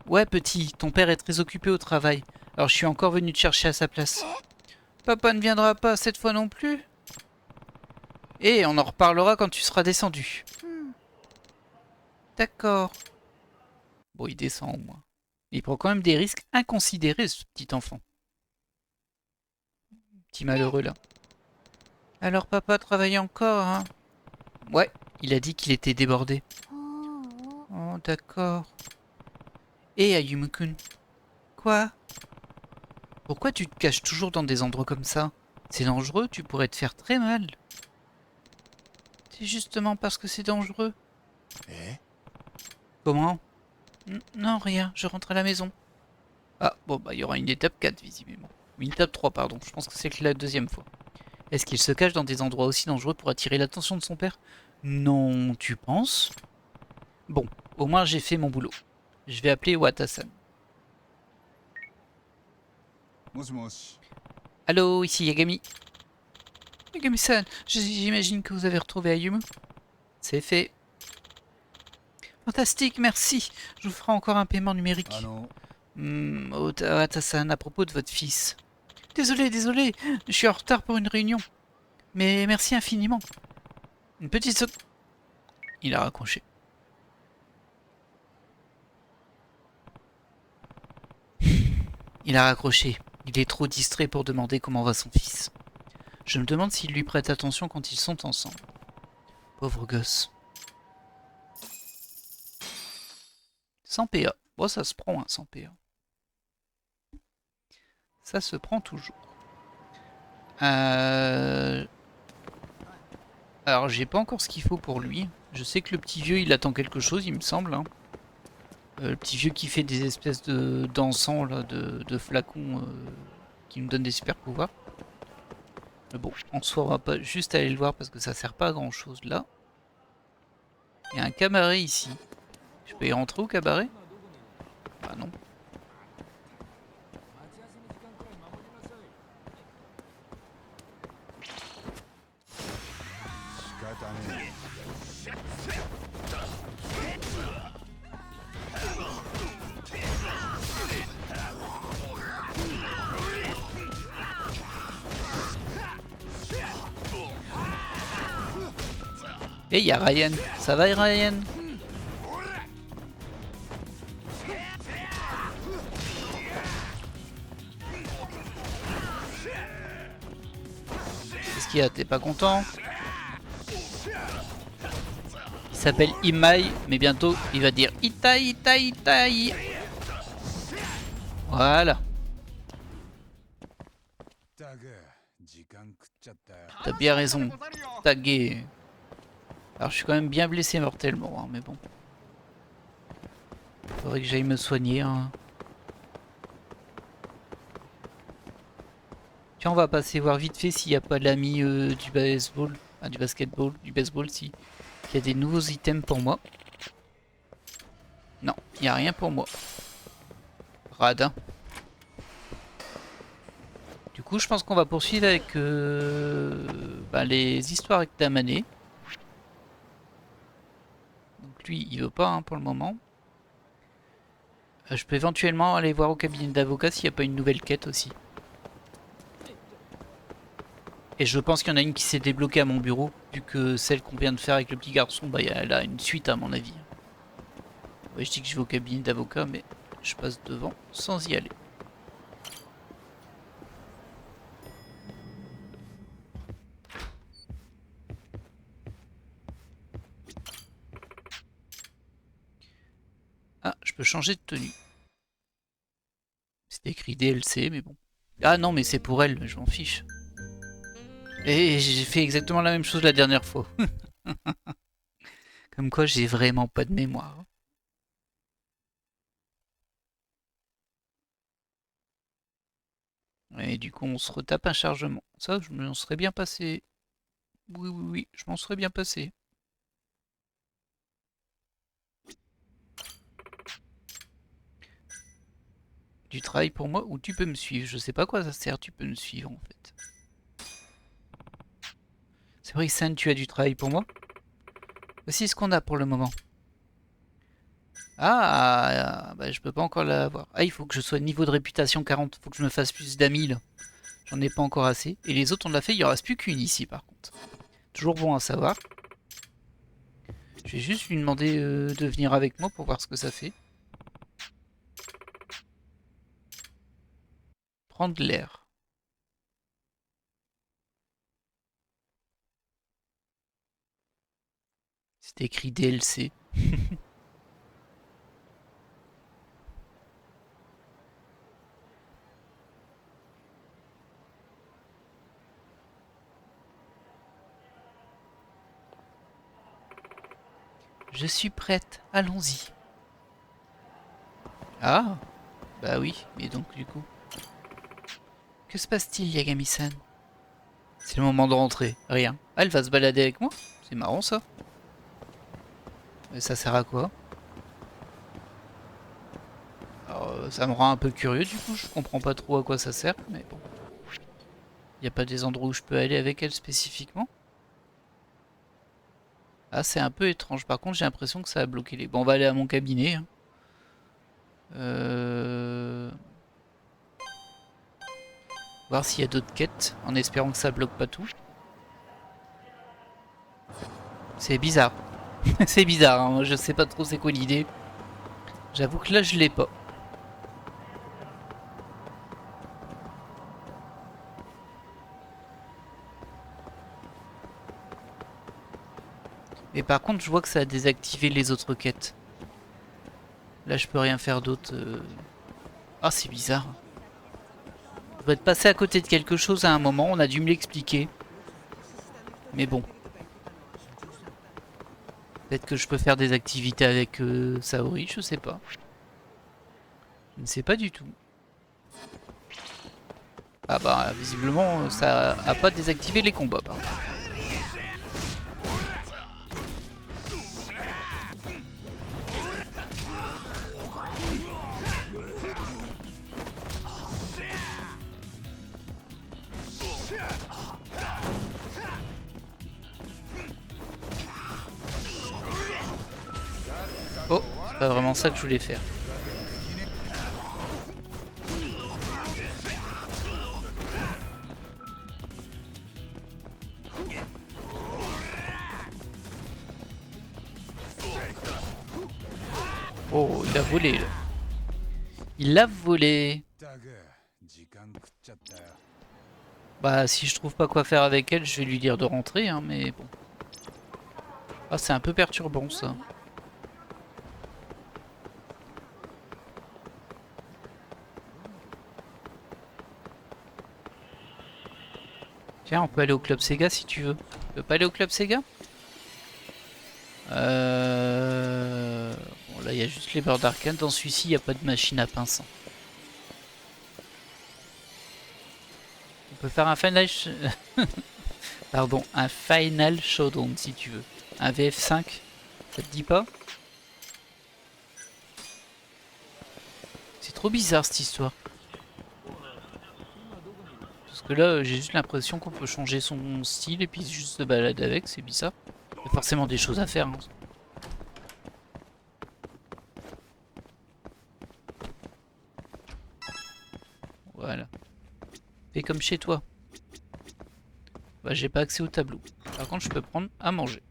Ouais, petit, ton père est très occupé au travail. Alors je suis encore venu te chercher à sa place. Papa ne viendra pas cette fois non plus? Et on en reparlera quand tu seras descendu. D'accord. Bon, il descend au moins. Il prend quand même des risques inconsidérés, ce petit enfant. Petit malheureux là. Alors papa travaille encore, hein? Ouais, il a dit qu'il était débordé. Oh, d'accord. Et Ayumu-kun. Quoi? Pourquoi tu te caches toujours dans des endroits comme ça? C'est dangereux, tu pourrais te faire très mal. C'est justement parce que c'est dangereux. Comment? Non, rien, je rentre à la maison. Ah, bon, bah, il y aura une étape 4, visiblement. Une étape 3, pardon, je pense que c'est que la deuxième fois. Est-ce qu'il se cache dans des endroits aussi dangereux pour attirer l'attention de son père? Non, tu penses? Bon, au moins j'ai fait mon boulot. Je vais appeler Wata-san. Allô, ici Yagami. Yagami-san, j'imagine que vous avez retrouvé Ayumu. C'est fait. Fantastique, merci. Je vous ferai encore un paiement numérique. Wata-san, à propos de votre fils. Désolé, je suis en retard pour une réunion. Mais merci infiniment. Une petite seconde. Il a raccroché. Il a raccroché. Il est trop distrait pour demander comment va son fils. Je me demande s'il lui prête attention quand ils sont ensemble. Pauvre gosse. 100 PA. Bon, ça se prend, hein, 100 PA. Ça se prend toujours. Alors, j'ai pas encore ce qu'il faut pour lui. Je sais que le petit vieux, il attend quelque chose, il me semble. Hein. Le petit vieux qui fait des espèces d'encens, là, de flacons qui nous donnent des super pouvoirs. Mais bon, en soi, on va pas juste aller le voir parce que ça sert pas à grand chose là. Il y a un cabaret ici. Je peux y rentrer au cabaret? Bah non. Et il y a Ryan. Ça va Ryan? Qu'est-ce qu'il y a? T'es pas content? Il s'appelle Imai, mais bientôt il va dire Itai Itai Itai. Voilà. T'as bien raison. Tagué. Alors je suis quand même bien blessé mortellement, hein, mais bon. Faudrait que j'aille me soigner. Hein. Tiens, on va passer voir vite fait s'il n'y a pas l'ami du baseball. Ah, du basketball, du baseball, si. Il y a des nouveaux items pour moi. Non, il n'y a rien pour moi. Radin. Du coup, je pense qu'on va poursuivre avec les histoires avec Damané. Donc lui, il veut pas hein, pour le moment. Je peux éventuellement aller voir au cabinet d'avocat s'il n'y a pas une nouvelle quête aussi. Et je pense qu'il y en a une qui s'est débloquée à mon bureau, vu que celle qu'on vient de faire avec le petit garçon, bah, elle a une suite à mon avis. Ouais, je dis que je vais au cabinet d'avocat, mais je passe devant sans y aller. Ah, je peux changer de tenue. C'est écrit DLC, mais bon. Ah non, mais c'est pour elle, je m'en fiche. Et j'ai fait exactement la même chose la dernière fois. Comme quoi, j'ai vraiment pas de mémoire. Et du coup, on se retape un chargement. Ça, je m'en serais bien passé. Oui, oui, oui, je m'en serais bien passé. Du travail pour moi ou tu peux me suivre. Je sais pas à quoi ça sert, tu peux me suivre en fait. C'est vrai, San, tu as du travail pour moi. Voici ce qu'on a pour le moment. Ah, bah je peux pas encore l'avoir. Ah, il faut que je sois niveau de réputation 40. Faut que je me fasse plus d'amis là. J'en ai pas encore assez. Et les autres, on l'a fait, il y en reste plus qu'une ici par contre. Toujours bon à savoir. Je vais juste lui demander de venir avec moi pour voir ce que ça fait. Prendre l'air. C'est écrit DLC. Je suis prête, allons-y. Ah, bah oui, mais donc du coup... Que se passe-t-il, Yagami-san? C'est le moment de rentrer, rien. Ah, elle va se balader avec moi? C'est marrant ça. Mais ça sert à quoi? Alors, ça me rend un peu curieux du coup, je comprends pas trop à quoi ça sert, mais bon. Y a pas des endroits où je peux aller avec elle spécifiquement? Ah, c'est un peu étrange, par contre j'ai l'impression que ça a bloqué les... Bon, on va aller à mon cabinet. Hein. Voir s'il y a d'autres quêtes, en espérant que ça bloque pas tout. C'est bizarre. C'est bizarre, hein. Je sais pas trop c'est quoi l'idée. J'avoue que là je l'ai pas. Mais par contre je vois que ça a désactivé les autres quêtes. Là je peux rien faire d'autre. Ah c'est bizarre. Je dois être passé à côté de quelque chose à un moment, on a dû me l'expliquer. Mais bon. Peut-être que je peux faire des activités avec Saori, je sais pas. Je ne sais pas du tout. Ah bah visiblement ça a pas désactivé les combats par contre. Oh, c'est pas vraiment ça que je voulais faire. il a volé là. Il a volé. Bah si je trouve pas quoi faire avec elle, je vais lui dire de rentrer, hein, mais bon. Ah, c'est un peu perturbant ça. Tiens, on peut aller au club Sega si tu veux. Tu veux pas aller au club Sega? Bon, là il y a juste les bords d'arcade. Dans celui-ci, il n'y a pas de machine à pince. On peut faire un final... Pardon, un final showdown si tu veux. Un VF5, ça te dit pas? C'est trop bizarre cette histoire. Parce que là, j'ai juste l'impression qu'on peut changer son style et puis juste se balader avec, c'est bizarre. Il y a forcément des choses à faire. Hein. Voilà. Fais comme chez toi. Bah, j'ai pas accès au tableau. Par contre, je peux prendre à manger.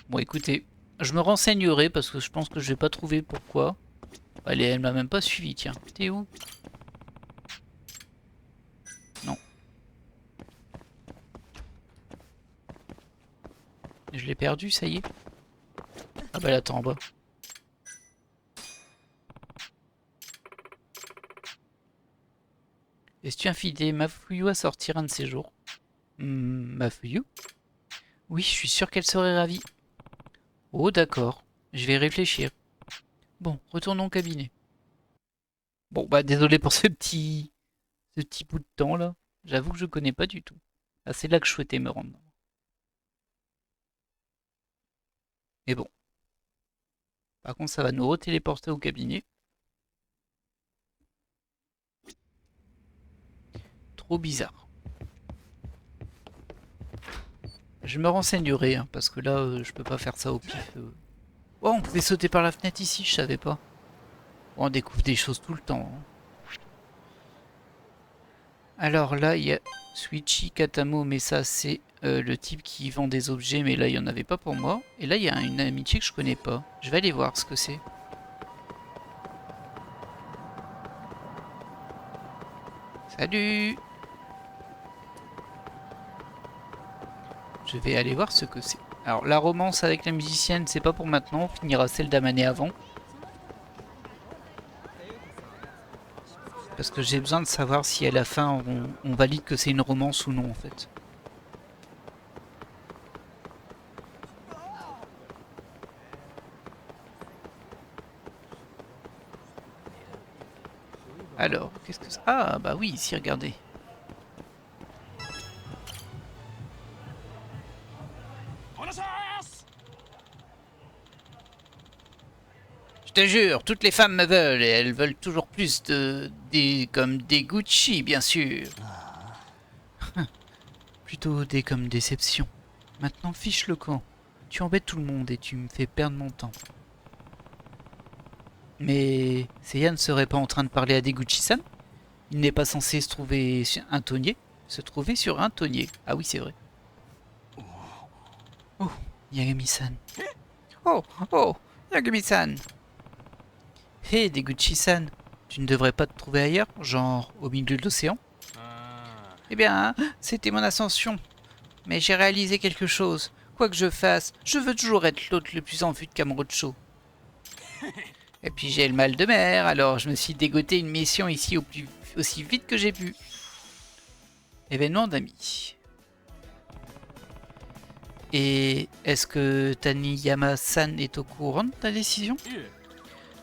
Bon, écoutez, je me renseignerai parce que je pense que je vais pas trouver pourquoi. Allez, elle m'a même pas suivi, tiens. T'es où? Non. Je l'ai perdu, ça y est. Ah bah là, attends en bas. Est-ce-tu invité Mafuyu à sortir un de ces jours? Mafuyu? Oui, je suis sûr qu'elle serait ravie. Oh d'accord, je vais réfléchir. Bon, retournons au cabinet. Bon bah désolé pour ce petit bout de temps là. J'avoue que je connais pas du tout. Ah, c'est là que je souhaitais me rendre. Mais bon. Par contre, ça va nous retéléporter au cabinet. Trop bizarre. Je me renseignerai, hein, parce que là, je peux pas faire ça au pif. Oh, on pouvait sauter par la fenêtre ici, je savais pas. Bon, on découvre des choses tout le temps. Hein. Alors là, il y a Switchy Katamo, mais ça, c'est le type qui vend des objets, mais là, il n'y en avait pas pour moi. Et là, il y a une amitié que je connais pas. Je vais aller voir ce que c'est. Salut! Je vais aller voir ce que c'est. Alors, la romance avec la musicienne, c'est pas pour maintenant. On finira celle d'Amané avant. Parce que j'ai besoin de savoir si à la fin, on valide que c'est une romance ou non, en fait. Alors, qu'est-ce que c'est? Ah, bah oui, ici, regardez. Je te jure, toutes les femmes me veulent et elles veulent toujours plus comme des Gucci, bien sûr. Plutôt des comme déception. Maintenant, fiche le camp. Tu embêtes tout le monde et tu me fais perdre mon temps. Mais Seiya ne serait pas en train de parler à des Gucci-san? Il n'est pas censé se trouver un tonnier? Se trouver sur un tonnier. Ah oui, c'est vrai. Oh, Yagami-san. Oh, oh, Yagami-san. Hé, hey, Deguchi-san, tu ne devrais pas te trouver ailleurs, genre au milieu de l'océan? Eh bien, c'était mon ascension. Mais j'ai réalisé quelque chose. Quoi que je fasse, je veux toujours être l'hôte le plus en vue de Kamurocho. Et puis j'ai le mal de mer, alors je me suis dégoté une mission ici aussi vite que j'ai pu. Événement d'amis. Et est-ce que Taniyama-san est au courant de ta décision?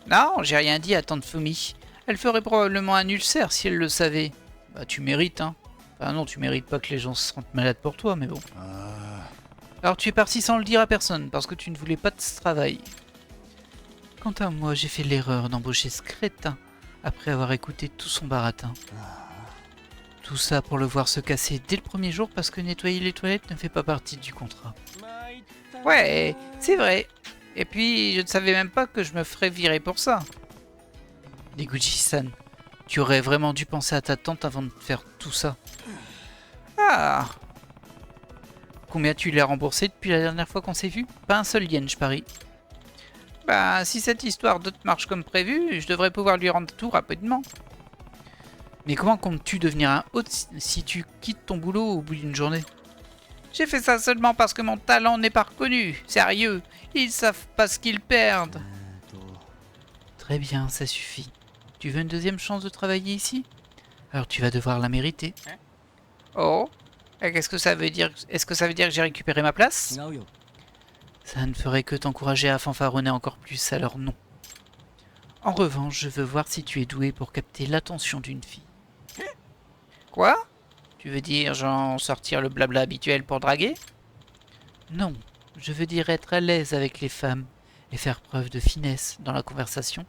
Non, j'ai rien dit à tante Fumi. Elle ferait probablement un ulcère si elle le savait. Bah tu mérites, hein. Enfin non, tu mérites pas que les gens se sentent malades pour toi, mais bon. Alors tu es parti sans le dire à personne, parce que tu ne voulais pas de ce travail. Quant à moi, j'ai fait l'erreur d'embaucher ce crétin, après avoir écouté tout son baratin. Tout ça pour le voir se casser dès le premier jour, parce que nettoyer les toilettes ne fait pas partie du contrat. Ouais, c'est vrai. Et puis, je ne savais même pas que je me ferais virer pour ça. Deguchi-san, tu aurais vraiment dû penser à ta tante avant de faire tout ça. Ah! combien tu l'as remboursé depuis la dernière fois qu'on s'est vu? Pas un seul yen, je parie. Bah, si cette histoire d'hôte marche comme prévu, je devrais pouvoir lui rendre tout rapidement. Mais comment comptes-tu devenir un hôte si tu quittes ton boulot au bout d'une journée? J'ai fait ça seulement parce que mon talent n'est pas reconnu. Sérieux, ils savent pas ce qu'ils perdent. Très bien, ça suffit. Tu veux une deuxième chance de travailler ici? Alors tu vas devoir la mériter. Oh, et qu'est-ce que ça veut dire? Est-ce que ça veut dire que j'ai récupéré ma place? Ça ne ferait que t'encourager à fanfaronner encore plus, alors non. En revanche, je veux voir si tu es doué pour capter l'attention d'une fille. Quoi? Tu veux dire, genre, sortir le blabla habituel pour draguer? Non, je veux dire être à l'aise avec les femmes et faire preuve de finesse dans la conversation.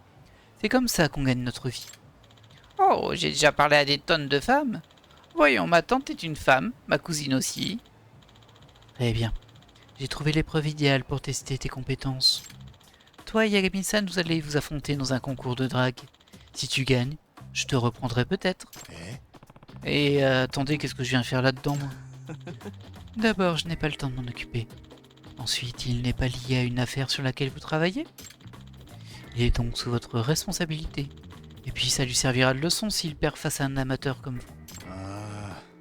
C'est comme ça qu'on gagne notre vie. Oh, j'ai déjà parlé à des tonnes de femmes. Voyons, ma tante est une femme, ma cousine aussi. Très bien. J'ai trouvé l'épreuve idéale pour tester tes compétences. Toi et Yagami-san, vous allez vous affronter dans un concours de drague. Si tu gagnes, je te reprendrai peut-être. Et attendez, qu'est-ce que je viens faire là-dedans, moi? D'abord, je n'ai pas le temps de m'en occuper. Ensuite, il n'est pas lié à une affaire sur laquelle vous travaillez. Il est donc sous votre responsabilité. Et puis ça lui servira de leçon s'il perd face à un amateur comme vous.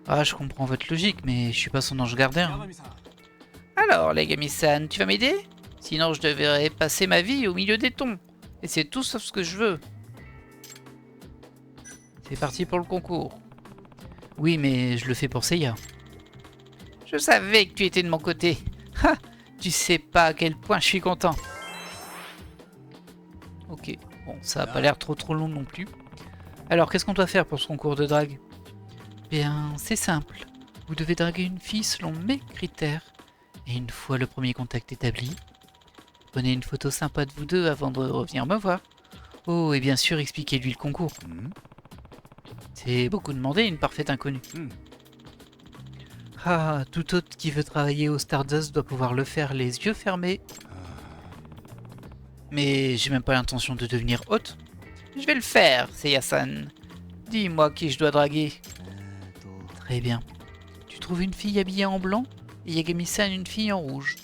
Ah, je comprends votre logique, mais je suis pas son ange gardien. Hein. Alors, les Yagami-san, tu vas m'aider? Sinon, je devrais passer ma vie au milieu des tons. Et c'est tout sauf ce que je veux. C'est parti pour le concours. Oui, mais je le fais pour Seiya. Je savais que tu étais de mon côté. Ha! Tu sais pas à quel point je suis content. Ok, bon, ça a pas l'air trop long non plus. Alors, qu'est-ce qu'on doit faire pour ce concours de drague? Bien, c'est simple. Vous devez draguer une fille selon mes critères. Et une fois le premier contact établi, prenez une photo sympa de vous deux avant de revenir me voir. Oh, et bien sûr, expliquez-lui le concours. C'est beaucoup demandé, une parfaite inconnue. Ah, tout hôte qui veut travailler au Stardust doit pouvoir le faire les yeux fermés. Mais j'ai même pas l'intention de devenir hôte. Je vais le faire, Seiya-san. Dis-moi qui je dois draguer. Très bien. Tu trouves une fille habillée en blanc et Yagami-san une fille en rouge.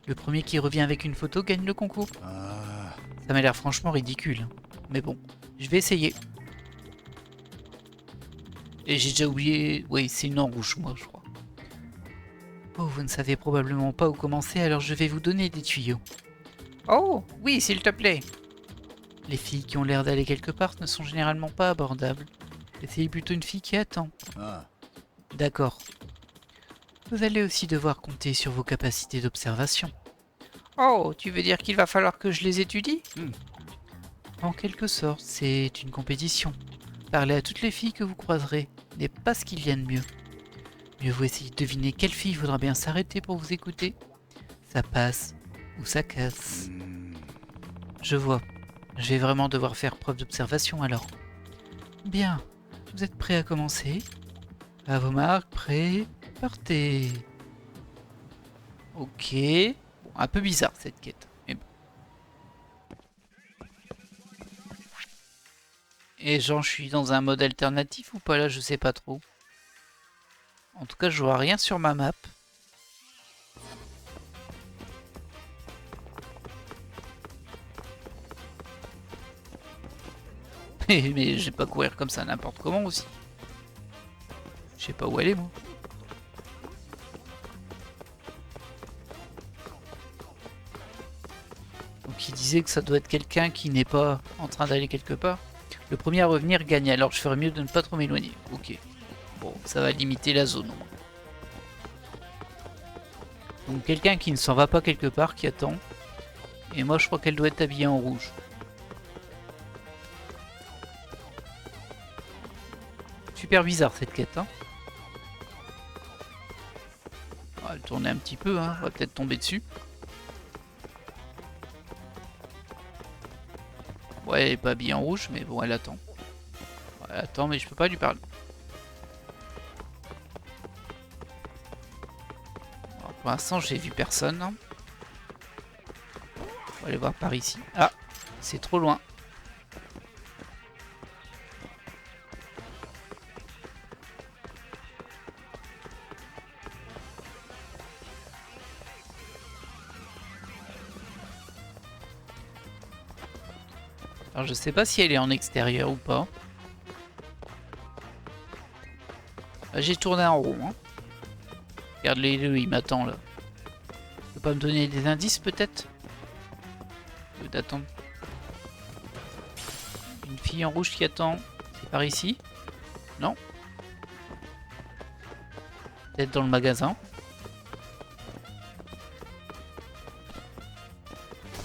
Le premier qui revient avec une photo gagne le concours. Ça m'a l'air franchement ridicule. Mais bon, je vais essayer. Et j'ai déjà oublié... Oui, c'est une en rouge, moi, je crois. Oh, vous ne savez probablement pas où commencer, alors je vais vous donner des tuyaux. Oh, oui, s'il te plaît. Les filles qui ont l'air d'aller quelque part ne sont généralement pas abordables. Essayez plutôt une fille qui attend. D'accord. Vous allez aussi devoir compter sur vos capacités d'observation. Oh, tu veux dire qu'il va falloir que je les étudie? En quelque sorte, c'est une compétition. Parler à toutes les filles que vous croiserez n'est pas ce qu'il y a de mieux. Mieux vaut essayer de deviner quelle fille voudra bien s'arrêter pour vous écouter. Ça passe ou ça casse. Je vois. Je vais vraiment devoir faire preuve d'observation alors. Bien. Vous êtes prêts à commencer? À vos marques, prêts, partez. Ok. Bon, un peu bizarre cette quête. Mais bon. Et genre, je suis dans un mode alternatif ou pas là? Je sais pas trop. En tout cas, je vois rien sur ma map. Mais je vais pas courir comme ça n'importe comment aussi. Je sais pas où elle est moi. Donc il disait que ça doit être quelqu'un qui n'est pas en train d'aller quelque part. Le premier à revenir gagne, alors je ferais mieux de ne pas trop m'éloigner. Ok. Bon, ça va limiter la zone. Donc quelqu'un qui ne s'en va pas quelque part, qui attend. Et moi je crois qu'elle doit être habillée en rouge. Super bizarre cette quête, hein. On va le tourner un petit peu, hein. On va peut-être tomber dessus. Ouais, elle est pas habillée en rouge, mais bon, elle attend. Elle attend, mais je peux pas lui parler. Alors, pour l'instant, j'ai vu personne. On va aller voir par ici. Ah, c'est trop loin. Alors je sais pas si elle est en extérieur ou pas. Ah, j'ai tourné en rond. Hein. Regarde-le, il m'attend là. Tu peux pas me donner des indices peut-être? D'attendre. Une fille en rouge qui attend. C'est par ici? Non? Peut-être dans le magasin.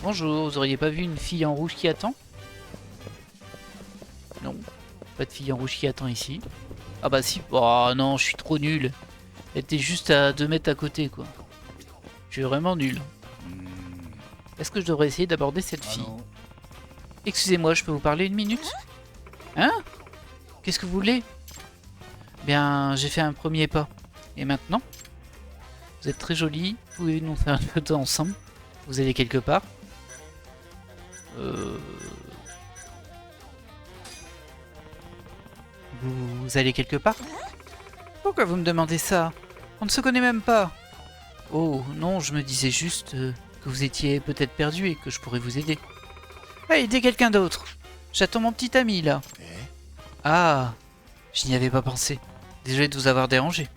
Bonjour, vous auriez pas vu une fille en rouge qui attend? Non, pas de fille en rouge qui attend ici. Ah bah si, oh non, je suis trop nul. Elle était juste à 2 mètres à côté quoi. Je suis vraiment nul. Est-ce que je devrais essayer d'aborder cette fille? Excusez-moi, je peux vous parler une minute? Hein? Qu'est-ce que vous voulez? Bien, j'ai fait un premier pas. Et maintenant? Vous êtes très jolie, pouvez nous faire une photo ensemble? Vous allez quelque part? Vous allez quelque part? Pourquoi vous me demandez ça? On ne se connaît même pas. Oh non, je me disais juste que vous étiez peut-être perdu et que je pourrais vous aider. Ah, aidez quelqu'un d'autre. J'attends mon petit ami là. Ah, je n'y avais pas pensé. Désolé de vous avoir dérangé.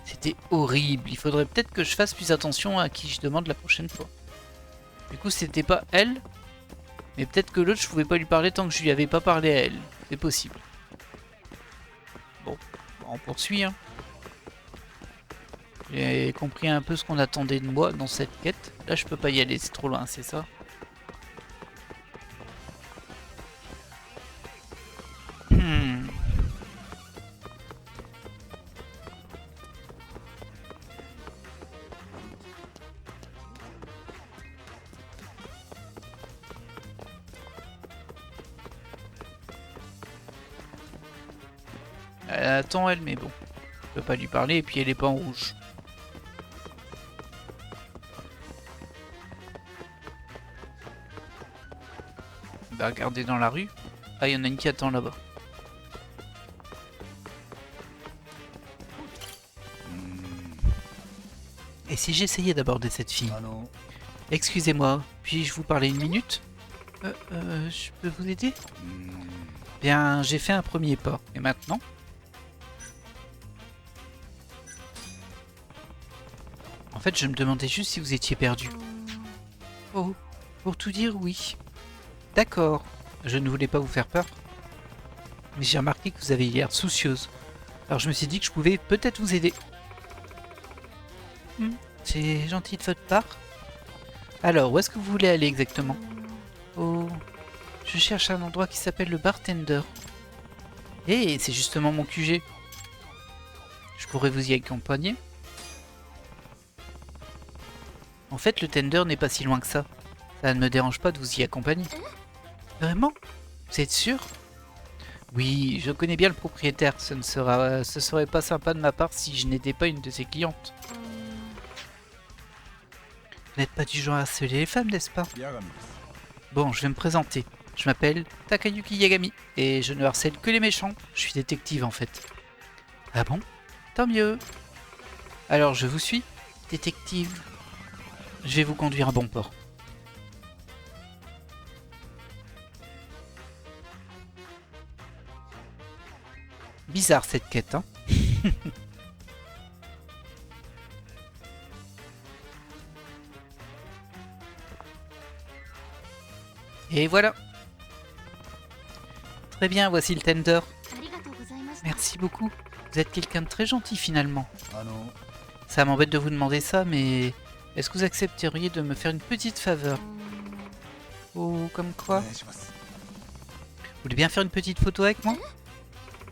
C'était horrible. Il faudrait peut-être que je fasse plus attention à qui je demande la prochaine fois. Du coup, c'était pas elle. Mais peut-être que l'autre, je pouvais pas lui parler tant que je lui avais pas parlé à elle. C'est possible. Bon, on poursuit. Hein. J'ai compris un peu ce qu'on attendait de moi dans cette quête. Là, je peux pas y aller, c'est trop loin, c'est ça? Elle attend elle, mais bon. Je peux pas lui parler et puis elle est pas en rouge. On va regarder dans la rue. Ah, il y en a une qui attend là-bas. Et si j'essayais d'aborder cette fille? Excusez-moi, puis-je vous parler une minute? Je peux vous aider? Bien, j'ai fait un premier pas. Et maintenant? En fait, je me demandais juste si vous étiez perdu. Oh, pour tout dire, oui. D'accord, je ne voulais pas vous faire peur. Mais j'ai remarqué que vous avez l'air soucieuse. Alors je me suis dit que je pouvais peut-être vous aider. C'est gentil de votre part. Alors, où est-ce que vous voulez aller exactement? Oh, je cherche un endroit qui s'appelle le Bartender. Eh, c'est justement mon QG. Je pourrais vous y accompagner. En fait, le tender n'est pas si loin que ça. Ça ne me dérange pas de vous y accompagner. Vraiment? Vous êtes sûr? Oui, je connais bien le propriétaire. Ce serait pas sympa de ma part si je n'étais pas une de ses clientes. Vous n'êtes pas du genre à harceler les femmes, n'est-ce pas? Bon, je vais me présenter. Je m'appelle Takayuki Yagami et je ne harcèle que les méchants. Je suis détective en fait. Ah bon? Tant mieux. Alors je vous suis, détective. Je vais vous conduire à bon port. Bizarre cette quête, hein? Et voilà. Très bien, voici le tender. Merci beaucoup. Vous êtes quelqu'un de très gentil finalement. Ça m'embête de vous demander ça, mais est-ce que vous accepteriez de me faire une petite faveur? Oh, comme quoi? Vous voulez bien faire une petite photo avec moi?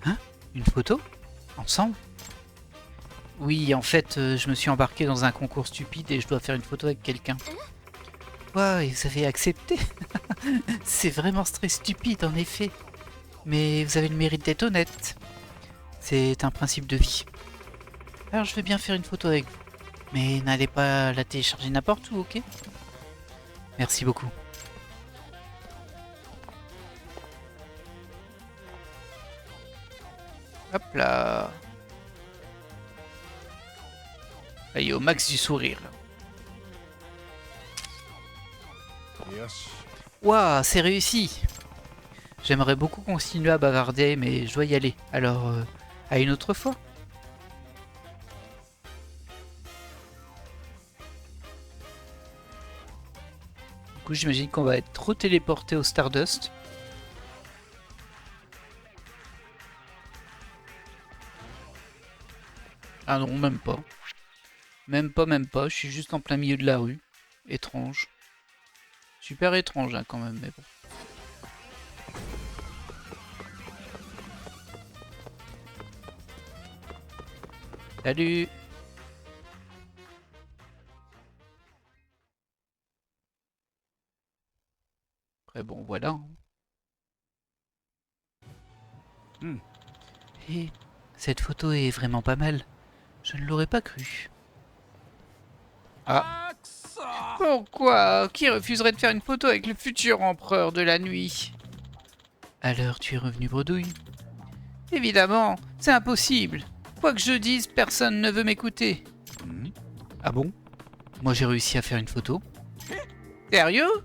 Hein? Une photo? Ensemble? Oui, en fait, je me suis embarqué dans un concours stupide et je dois faire une photo avec quelqu'un. Wow, et vous avez accepté? C'est vraiment très stupide en effet. Mais vous avez le mérite d'être honnête. C'est un principe de vie. Alors je vais bien faire une photo avec vous. Mais n'allez pas la télécharger n'importe où, ok? Merci beaucoup. Hop là. Allez, au max du sourire là. Waouh, c'est réussi. J'aimerais beaucoup continuer à bavarder, mais je dois y aller. Alors, à une autre fois. Du coup, j'imagine qu'on va être retéléporté au Stardust. Ah non, même pas. Même pas, même pas. Je suis juste en plein milieu de la rue. Étrange. Super étrange, hein, quand même, mais bon. Salut! Après, bon, voilà. Et cette photo est vraiment pas mal. Je ne l'aurais pas cru. Ah. Pourquoi? Qui refuserait de faire une photo avec le futur empereur de la nuit? Alors tu es revenu bredouille? Évidemment, c'est impossible. Quoi que je dise, personne ne veut m'écouter. Ah bon? Moi j'ai réussi à faire une photo. Sérieux?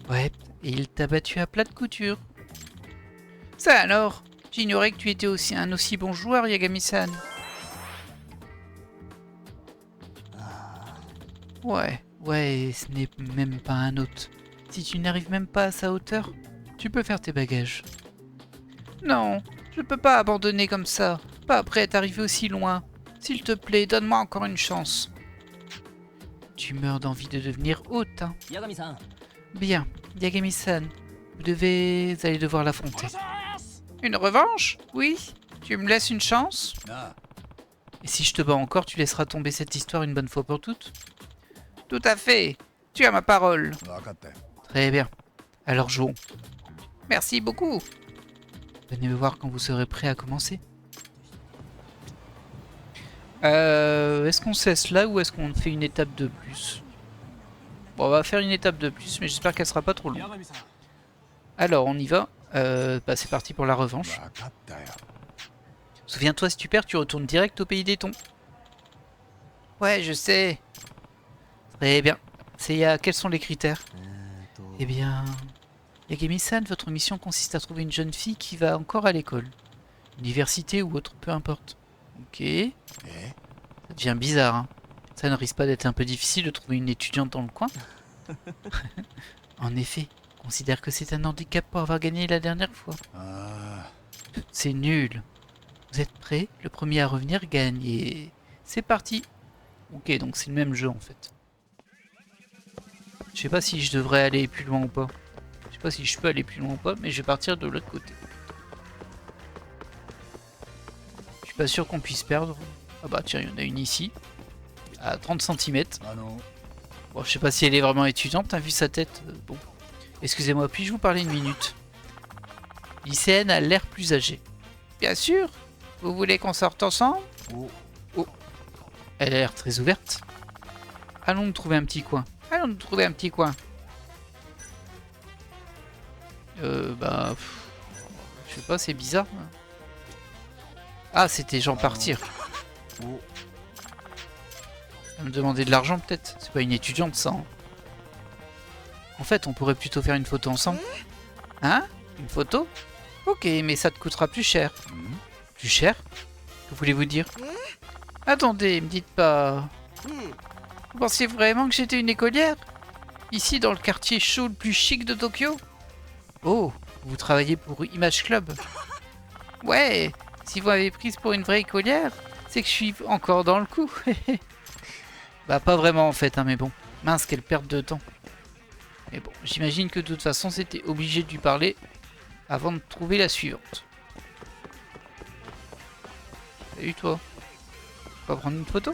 Ouais, et il t'a battu à plat de couture. Ça alors? J'ignorais que tu étais aussi un aussi bon joueur, Yagami-san. Ouais, ce n'est même pas un hôte. Si tu n'arrives même pas à sa hauteur, tu peux faire tes bagages. Non, je peux pas abandonner comme ça, pas après être arrivé aussi loin. S'il te plaît, donne-moi encore une chance. Tu meurs d'envie de devenir hôte, hein. Yagami-san. Bien, Yagami-san, allez devoir l'affronter. Une revanche? Oui? Tu me laisses une chance? Et si je te bats encore, tu laisseras tomber cette histoire une bonne fois pour toutes? Tout à fait. Tu as ma parole. Très bien. Alors jouons. Merci beaucoup. Venez me voir quand vous serez prêt à commencer. Est-ce qu'on cesse là ou est-ce qu'on fait une étape de plus? Bon, on va faire une étape de plus, mais j'espère qu'elle sera pas trop longue. Alors, on y va. C'est parti pour la revanche. Souviens-toi, si tu perds, tu retournes direct au pays des thons. Ouais, je sais. Très bien. Quels sont les critères? Eh bien... Yagami-san, votre mission consiste à trouver une jeune fille qui va encore à l'école. Université ou autre, peu importe. Ok. Ça devient bizarre, hein. Ça ne risque pas d'être un peu difficile de trouver une étudiante dans le coin? En effet, considère que c'est un handicap pour avoir gagné la dernière fois. C'est nul. Vous êtes prêts? Le premier à revenir gagne et... C'est parti. Ok, donc c'est le même jeu en fait. Je sais pas si je devrais aller plus loin ou pas. Je sais pas si je peux aller plus loin ou pas, mais je vais partir de l'autre côté. Je suis pas sûr qu'on puisse perdre. Ah bah tiens, il y en a une ici. À 30 cm. Bon, je sais pas si elle est vraiment étudiante, hein, vu sa tête. Bon. Excusez-moi, puis-je vous parler une minute? Lycéenne a l'air plus âgée. Bien sûr. Vous voulez qu'on sorte ensemble? Oh. Elle a l'air très ouverte. Allons nous trouver un petit coin. Je sais pas, c'est bizarre. Ah, c'était genre partir. Elle me demander de l'argent peut-être. C'est pas une étudiante ça. Hein. En fait, on pourrait plutôt faire une photo ensemble. Hein? Une photo? Ok, mais ça te coûtera plus cher. Plus cher? Que voulez-vous dire? Attendez, me dites pas... Vous pensiez vraiment que j'étais une écolière? Ici, dans le quartier chaud le plus chic de Tokyo? Oh, vous travaillez pour Image Club? Ouais, si vous m'avez prise pour une vraie écolière, c'est que je suis encore dans le coup. Bah pas vraiment en fait, hein, mais bon. Mince, quelle perte de temps. Mais bon, j'imagine que de toute façon, c'était obligé de lui parler avant de trouver la suivante. Salut toi. On va prendre une photo?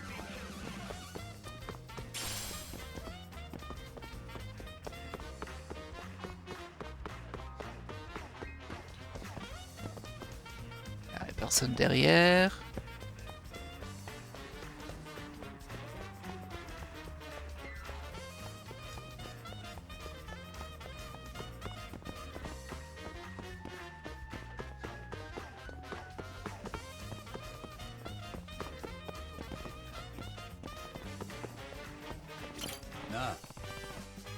Il n'y a personne derrière.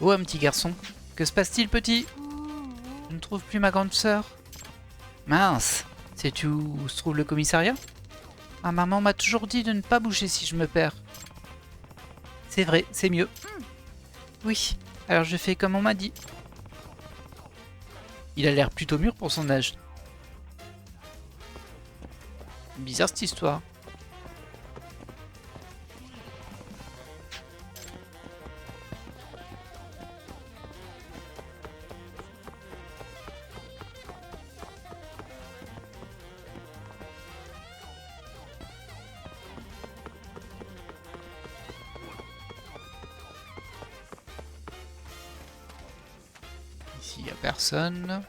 Oh, un petit garçon. Que se passe-t-il, petit? On ne trouve plus ma grande sœur. Mince. Sais-tu où se trouve le commissariat? Ma maman m'a toujours dit de ne pas bouger si je me perds. C'est vrai, c'est mieux. Oui, alors je fais comme on m'a dit. Il a l'air plutôt mûr pour son âge. Bizarre cette histoire. Ici, il n'y a personne.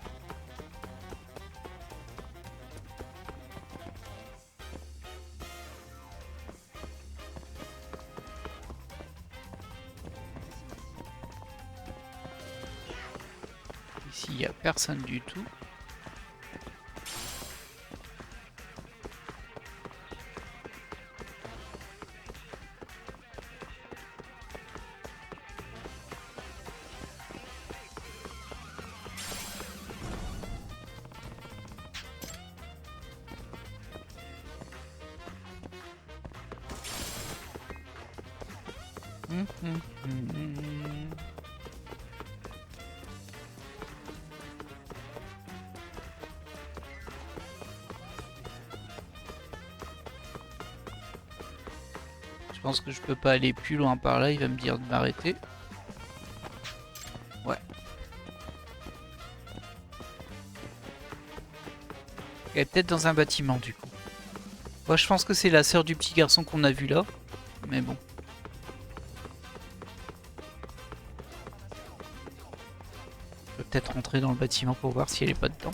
Ici, il n'y a personne du tout. Je pense que je peux pas aller plus loin par là, il va me dire de m'arrêter. Ouais. Elle est peut-être dans un bâtiment du coup. Moi je pense que c'est la sœur du petit garçon qu'on a vu là. Mais bon. Je peux peut-être rentrer dans le bâtiment pour voir si elle est pas dedans.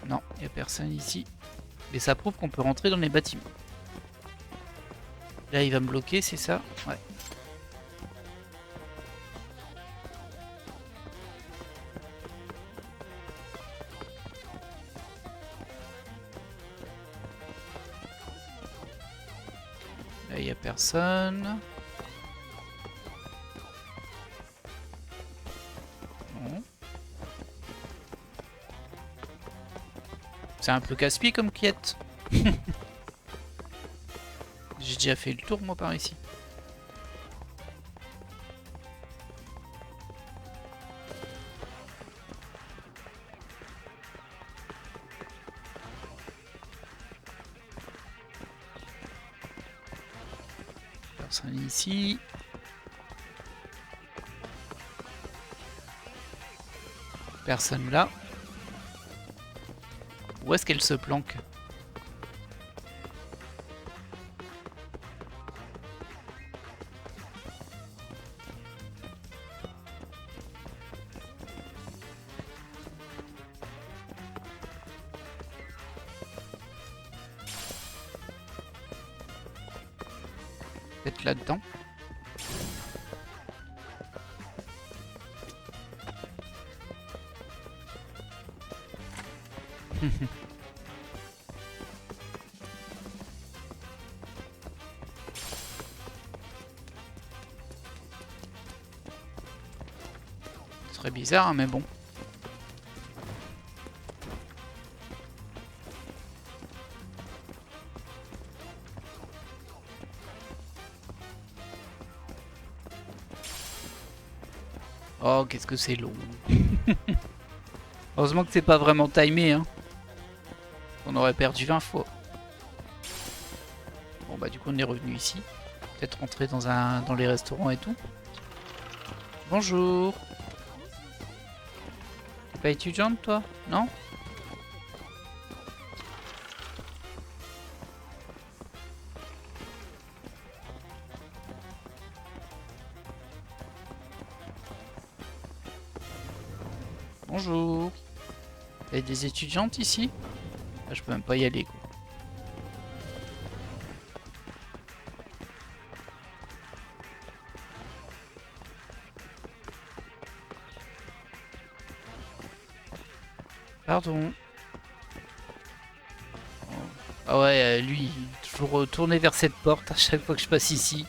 Non, il n'y a personne ici. Mais ça prouve qu'on peut rentrer dans les bâtiments. Là il va me bloquer, c'est ça? Ouais. Là il n'y a personne. Non. C'est un peu casse-pied comme quête. J'ai déjà fait le tour moi par ici. Personne ici. Personne là. Où est-ce qu'elle se planque? Peut-être là-dedans. Ce serait bizarre, hein, mais bon. Oh, qu'est-ce que c'est long. Heureusement que c'est pas vraiment timé, hein. On aurait perdu 20 fois. Bon bah du coup on est revenu ici. Peut-être rentrer dans les restaurants et tout. Bonjour. T'es pas étudiante toi? Non? Bonjour. Il y a des étudiantes ici? Ah, je peux même pas y aller quoi. Pardon. Oh. Ah ouais, lui, il est toujours tourné vers cette porte à chaque fois que je passe ici.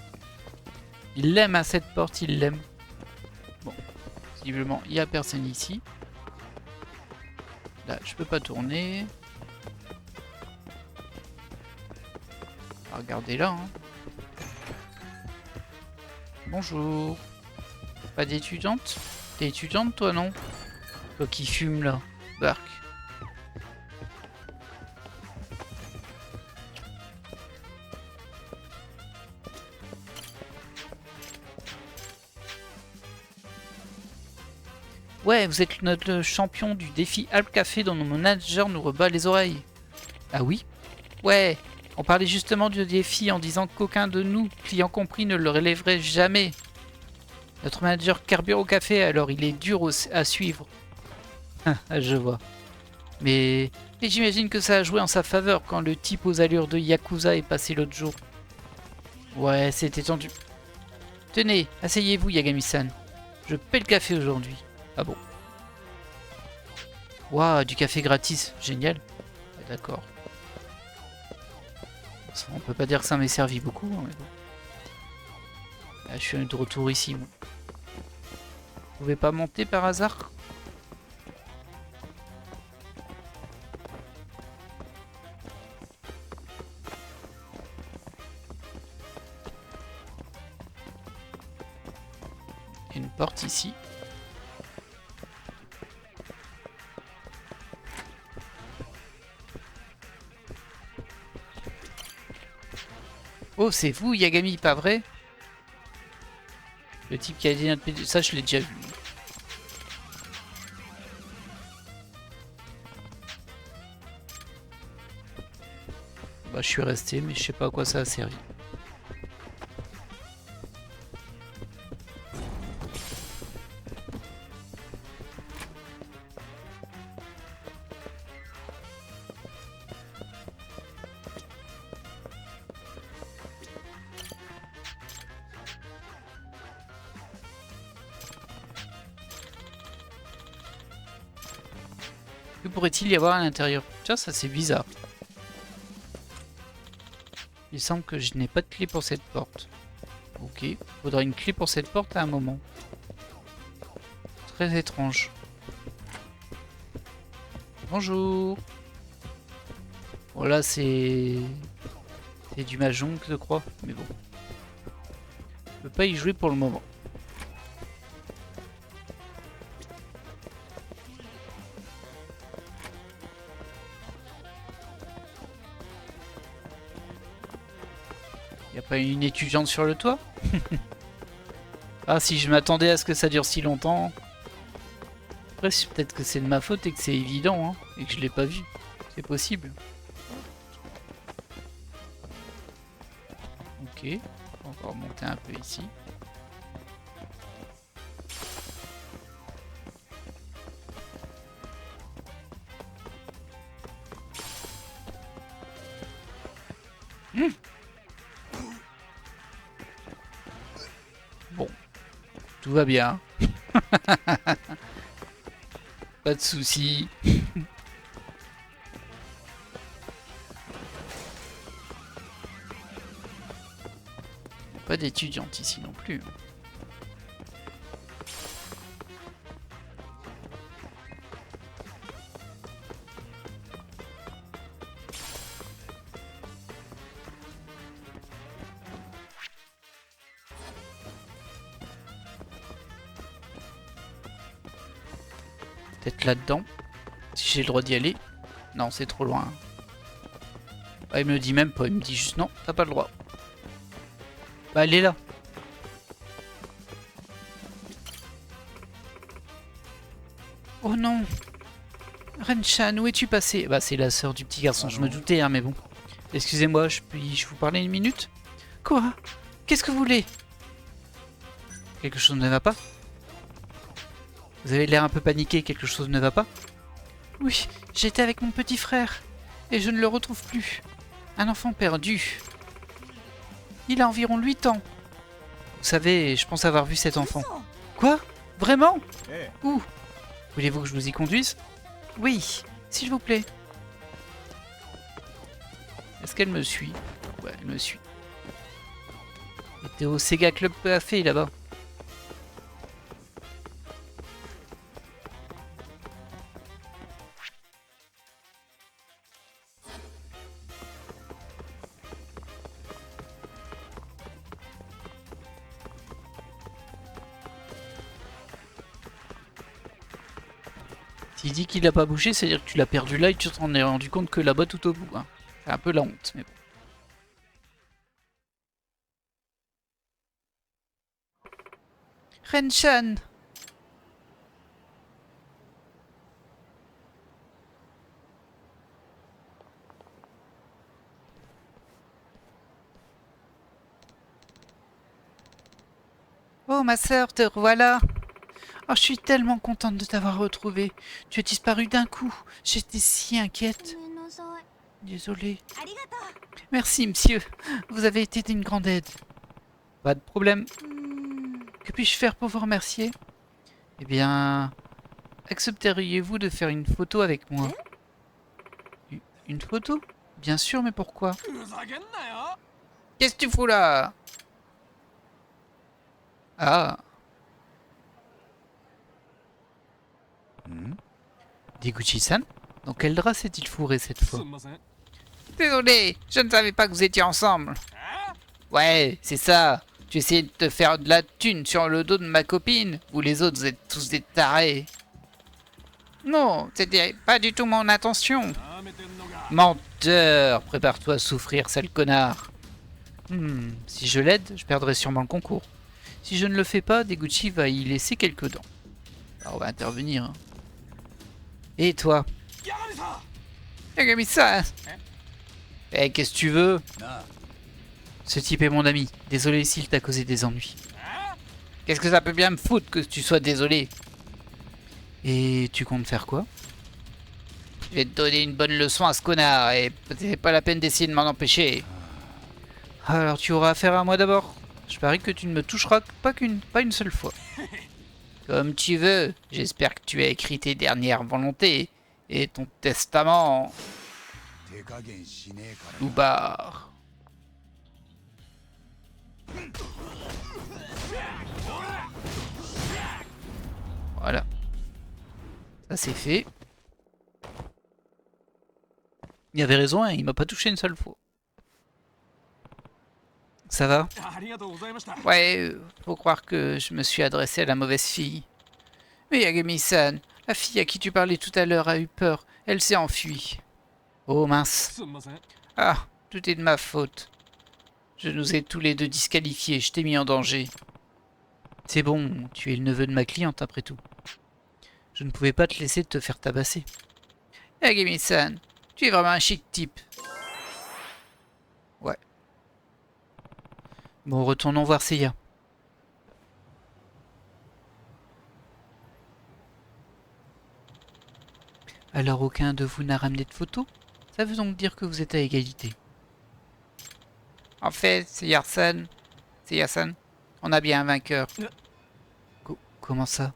Il l'aime à cette porte, il l'aime. Bon, visiblement, il n'y a personne ici. Là, je peux pas tourner. On va regarder là. Hein. Bonjour. Pas d'étudiante? T'es étudiante toi, non? Toi qui fume là. Bark. Ouais, vous êtes notre champion du défi Alp Café dont nos managers nous rebat les oreilles. Ah oui? Ouais, on parlait justement du défi en disant qu'aucun de nous, clients compris, ne le relèverait jamais. Notre manager carbure au café, alors il est dur à suivre. Ah, je vois. Mais j'imagine que ça a joué en sa faveur quand le type aux allures de Yakuza est passé l'autre jour. Ouais, c'était tendu. Tenez, asseyez-vous Yagami-san. Je paie le café aujourd'hui. Ah bon. Waouh, du café gratis, génial. Ah, d'accord. On peut pas dire que ça m'ait servi beaucoup, hein, mais bon. Là, je suis de retour ici, moi. Vous pouvez pas monter par hasard? Il y a une porte ici. Oh, c'est vous, Yagami, pas vrai? Le type qui a dit notre PD... Ça, je l'ai déjà vu. Bah, je suis resté, mais je sais pas à quoi ça a servi. Que pourrait-il y avoir à l'intérieur? Tiens, ça c'est bizarre. Il semble que je n'ai pas de clé pour cette porte. Ok, faudra une clé pour cette porte à un moment. Très étrange. Bonjour. Bon là c'est du mahjong je crois, mais bon. Je peux pas y jouer pour le moment. Y a pas une étudiante sur le toit? Ah, si je m'attendais à ce que ça dure si longtemps. Après, peut-être que c'est de ma faute et que c'est évident, hein, et que je l'ai pas vu. C'est possible. Ok, on va remonter un peu ici. Bon, tout va bien. Pas de soucis. Pas d'étudiante ici non plus. Peut-être là-dedans. Si j'ai le droit d'y aller. Non, c'est trop loin. Ah, il me le dit même pas. Il me dit juste non, t'as pas le droit. Bah, elle est là. Oh non. Renchan, où es-tu passé? Bah, c'est la sœur du petit garçon. Je me doutais, hein, mais bon. Excusez-moi, puis-je vous parler une minute? Quoi? Qu'est-ce que vous voulez? Quelque chose ne va pas? Vous avez l'air un peu paniqué, quelque chose ne va pas? Oui, j'étais avec mon petit frère, et je ne le retrouve plus. Un enfant perdu. Il a environ 8 ans. Vous savez, je pense avoir vu cet enfant. Quoi? Vraiment? Où? Voulez-vous que je vous y conduise? Oui, s'il vous plaît. Est-ce qu'elle me suit? Ouais, elle me suit. Et t'es au Sega Club Café là-bas. S'il dit qu'il a pas bougé, c'est-à-dire que tu l'as perdu là et tu t'en es rendu compte que là-bas tout au bout. Hein. C'est un peu la honte, mais bon. Renchan! Oh ma sœur, te revoilà! Oh, je suis tellement contente de t'avoir retrouvée. Tu as disparu d'un coup. J'étais si inquiète. Désolée. Merci, monsieur. Vous avez été d'une grande aide. Pas de problème. Que puis-je faire pour vous remercier? Eh bien, accepteriez-vous de faire une photo avec moi? Une photo? Bien sûr, mais pourquoi? Qu'est-ce que tu fous là? Ah. Deguchi-san? Dans quel drap s'est-il fourré cette fois? Désolé, je ne savais pas que vous étiez ensemble. Ouais, c'est ça. Tu essayais de te faire de la thune sur le dos de ma copine. Vous les autres, vous êtes tous des tarés. Non, c'était pas du tout mon intention. Menteur, prépare-toi à souffrir, sale connard. Si je l'aide, je perdrai sûrement le concours. Si je ne le fais pas, Deguchi va y laisser quelques dents. Alors on va intervenir. Hein. Et toi? Yagami-san! Eh, qu'est-ce que tu veux? Ce type est mon ami. Désolé s'il t'a causé des ennuis. Qu'est-ce que ça peut bien me foutre que tu sois désolé? Et tu comptes faire quoi? Je vais te donner une bonne leçon à ce connard et c'est pas la peine d'essayer de m'en empêcher. Alors tu auras affaire à moi d'abord. Je parie que tu ne me toucheras pas une seule fois. Comme tu veux. J'espère que tu as écrit tes dernières volontés et ton testament. Loubar. Voilà. Ça c'est fait. Il avait raison, hein, il m'a pas touché une seule fois. Ça va? Ouais, faut croire que je me suis adressé à la mauvaise fille. Mais Yagami-san, la fille à qui tu parlais tout à l'heure a eu peur. Elle s'est enfuie. Oh mince. Ah, tout est de ma faute. Je nous ai tous les deux disqualifiés, je t'ai mis en danger. C'est bon, tu es le neveu de ma cliente après tout. Je ne pouvais pas te laisser te faire tabasser. Yagami-san, tu es vraiment un chic type. Ouais. Bon, retournons voir Seiya. Alors aucun de vous n'a ramené de photos? Ça veut donc dire que vous êtes à égalité. En fait, Seiya-san, on a bien un vainqueur. Comment ça?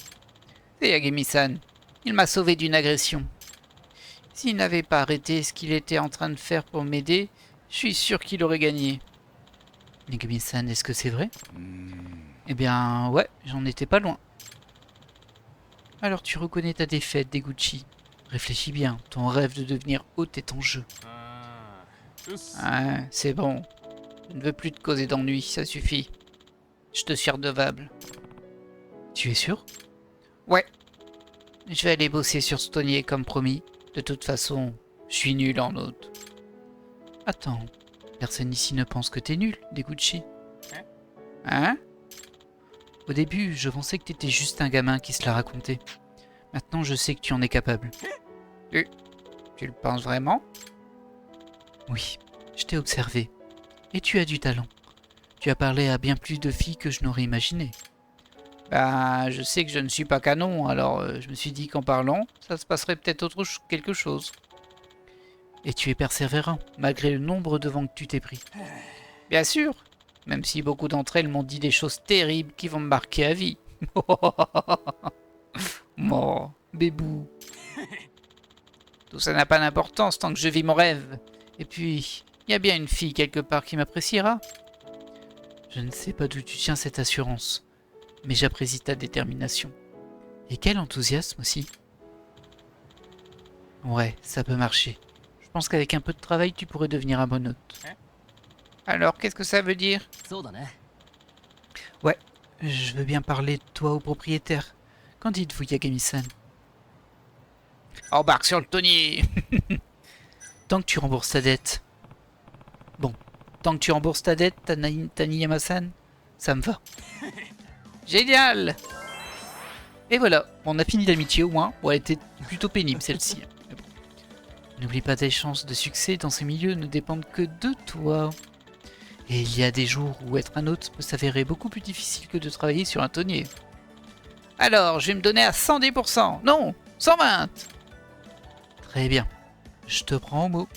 C'est Yagami-san. Il m'a sauvé d'une agression. S'il n'avait pas arrêté ce qu'il était en train de faire pour m'aider, je suis sûr qu'il aurait gagné. Yagami-san, est-ce que c'est vrai? Eh bien, ouais, j'en étais pas loin. Alors tu reconnais ta défaite, Deguchi. Réfléchis bien, ton rêve de devenir hôte est en jeu. Ah, c'est bon. Je ne veux plus te causer d'ennuis, ça suffit. Je te suis redevable. Tu es sûr? Ouais. Je vais aller bosser sur Stonier comme promis. De toute façon, je suis nul en autre. Attends, personne ici ne pense que t'es nul, Deguchi. Hein? Au début, je pensais que t'étais juste un gamin qui se la racontait. Maintenant, je sais que tu en es capable. Tu le penses vraiment? Oui, je t'ai observé. Et tu as du talent. Tu as parlé à bien plus de filles que je n'aurais imaginé. Ben, je sais que je ne suis pas canon, alors je me suis dit qu'en parlant, ça se passerait peut-être quelque chose. Et tu es persévérant, malgré le nombre de vents que tu t'es pris. Bien sûr, même si beaucoup d'entre elles m'ont dit des choses terribles qui vont me marquer à vie. Bon, bébou. Tout ça n'a pas d'importance tant que je vis mon rêve. Et puis, il y a bien une fille quelque part qui m'appréciera. Je ne sais pas d'où tu tiens cette assurance, mais j'apprécie ta détermination. Et quel enthousiasme aussi. Ouais, ça peut marcher. Je pense qu'avec un peu de travail, tu pourrais devenir un bon hôte. Alors, qu'est-ce que ça veut dire? Ouais, je veux bien parler de toi au propriétaire. Qu'en dites-vous, Yagami-san? Embarque sur le tonnier. Tant que tu rembourses ta dette. Bon, tant que tu rembourses ta dette, Taniyama-san, ça me va. Génial! Et voilà, on a fini l'amitié au moins. Bon, elle était plutôt pénible celle-ci. Bon. N'oublie pas, tes chances de succès dans ce milieu ne dépendent que de toi. Et il y a des jours où être un hôte peut s'avérer beaucoup plus difficile que de travailler sur un tonnier. Alors, je vais me donner à 110%. Non, 120. Très bien. Je te prends au mot.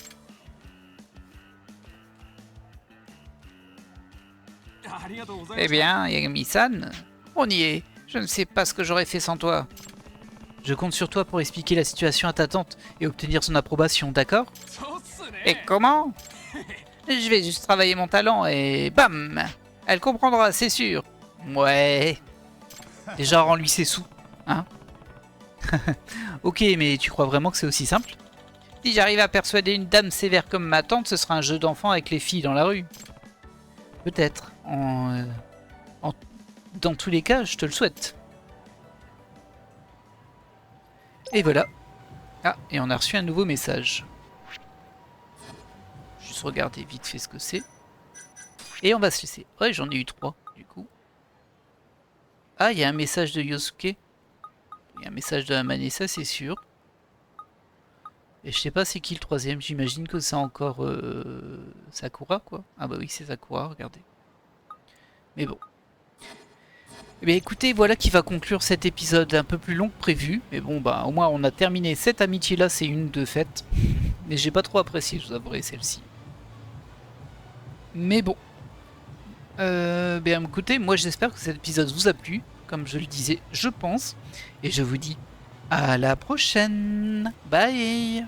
Eh bien, Yagami-san, on y est. Je ne sais pas ce que j'aurais fait sans toi. Je compte sur toi pour expliquer la situation à ta tante et obtenir son approbation, d'accord? Et comment? Je vais juste travailler mon talent et bam! Elle comprendra, c'est sûr. Ouais. Déjà, rends-lui ses sous, hein? Ok, mais tu crois vraiment que c'est aussi simple? Si j'arrive à persuader une dame sévère comme ma tante, ce sera un jeu d'enfant avec les filles dans la rue. Peut-être. Dans tous les cas, je te le souhaite. Et voilà. Ah, et on a reçu un nouveau message. Juste regarder vite fait ce que c'est. Et on va se laisser. Ouais, j'en ai eu 3, du coup. Ah, il y a un message de Yosuke. Il y a un message de Amanessa, c'est sûr. Et je sais pas c'est qui le troisième. J'imagine que c'est encore Sakura, quoi. Ah bah oui, c'est Sakura, regardez. Mais bon. Eh bien écoutez, voilà qui va conclure cet épisode un peu plus long que prévu. Mais bon, bah au moins on a terminé cette amitié-là, c'est une de fait. Mais j'ai pas trop apprécié, je vous avouerai, celle-ci. Mais bon. Bien écoutez, moi j'espère que cet épisode vous a plu. Comme je le disais, je pense. Et je vous dis à la prochaine. Bye.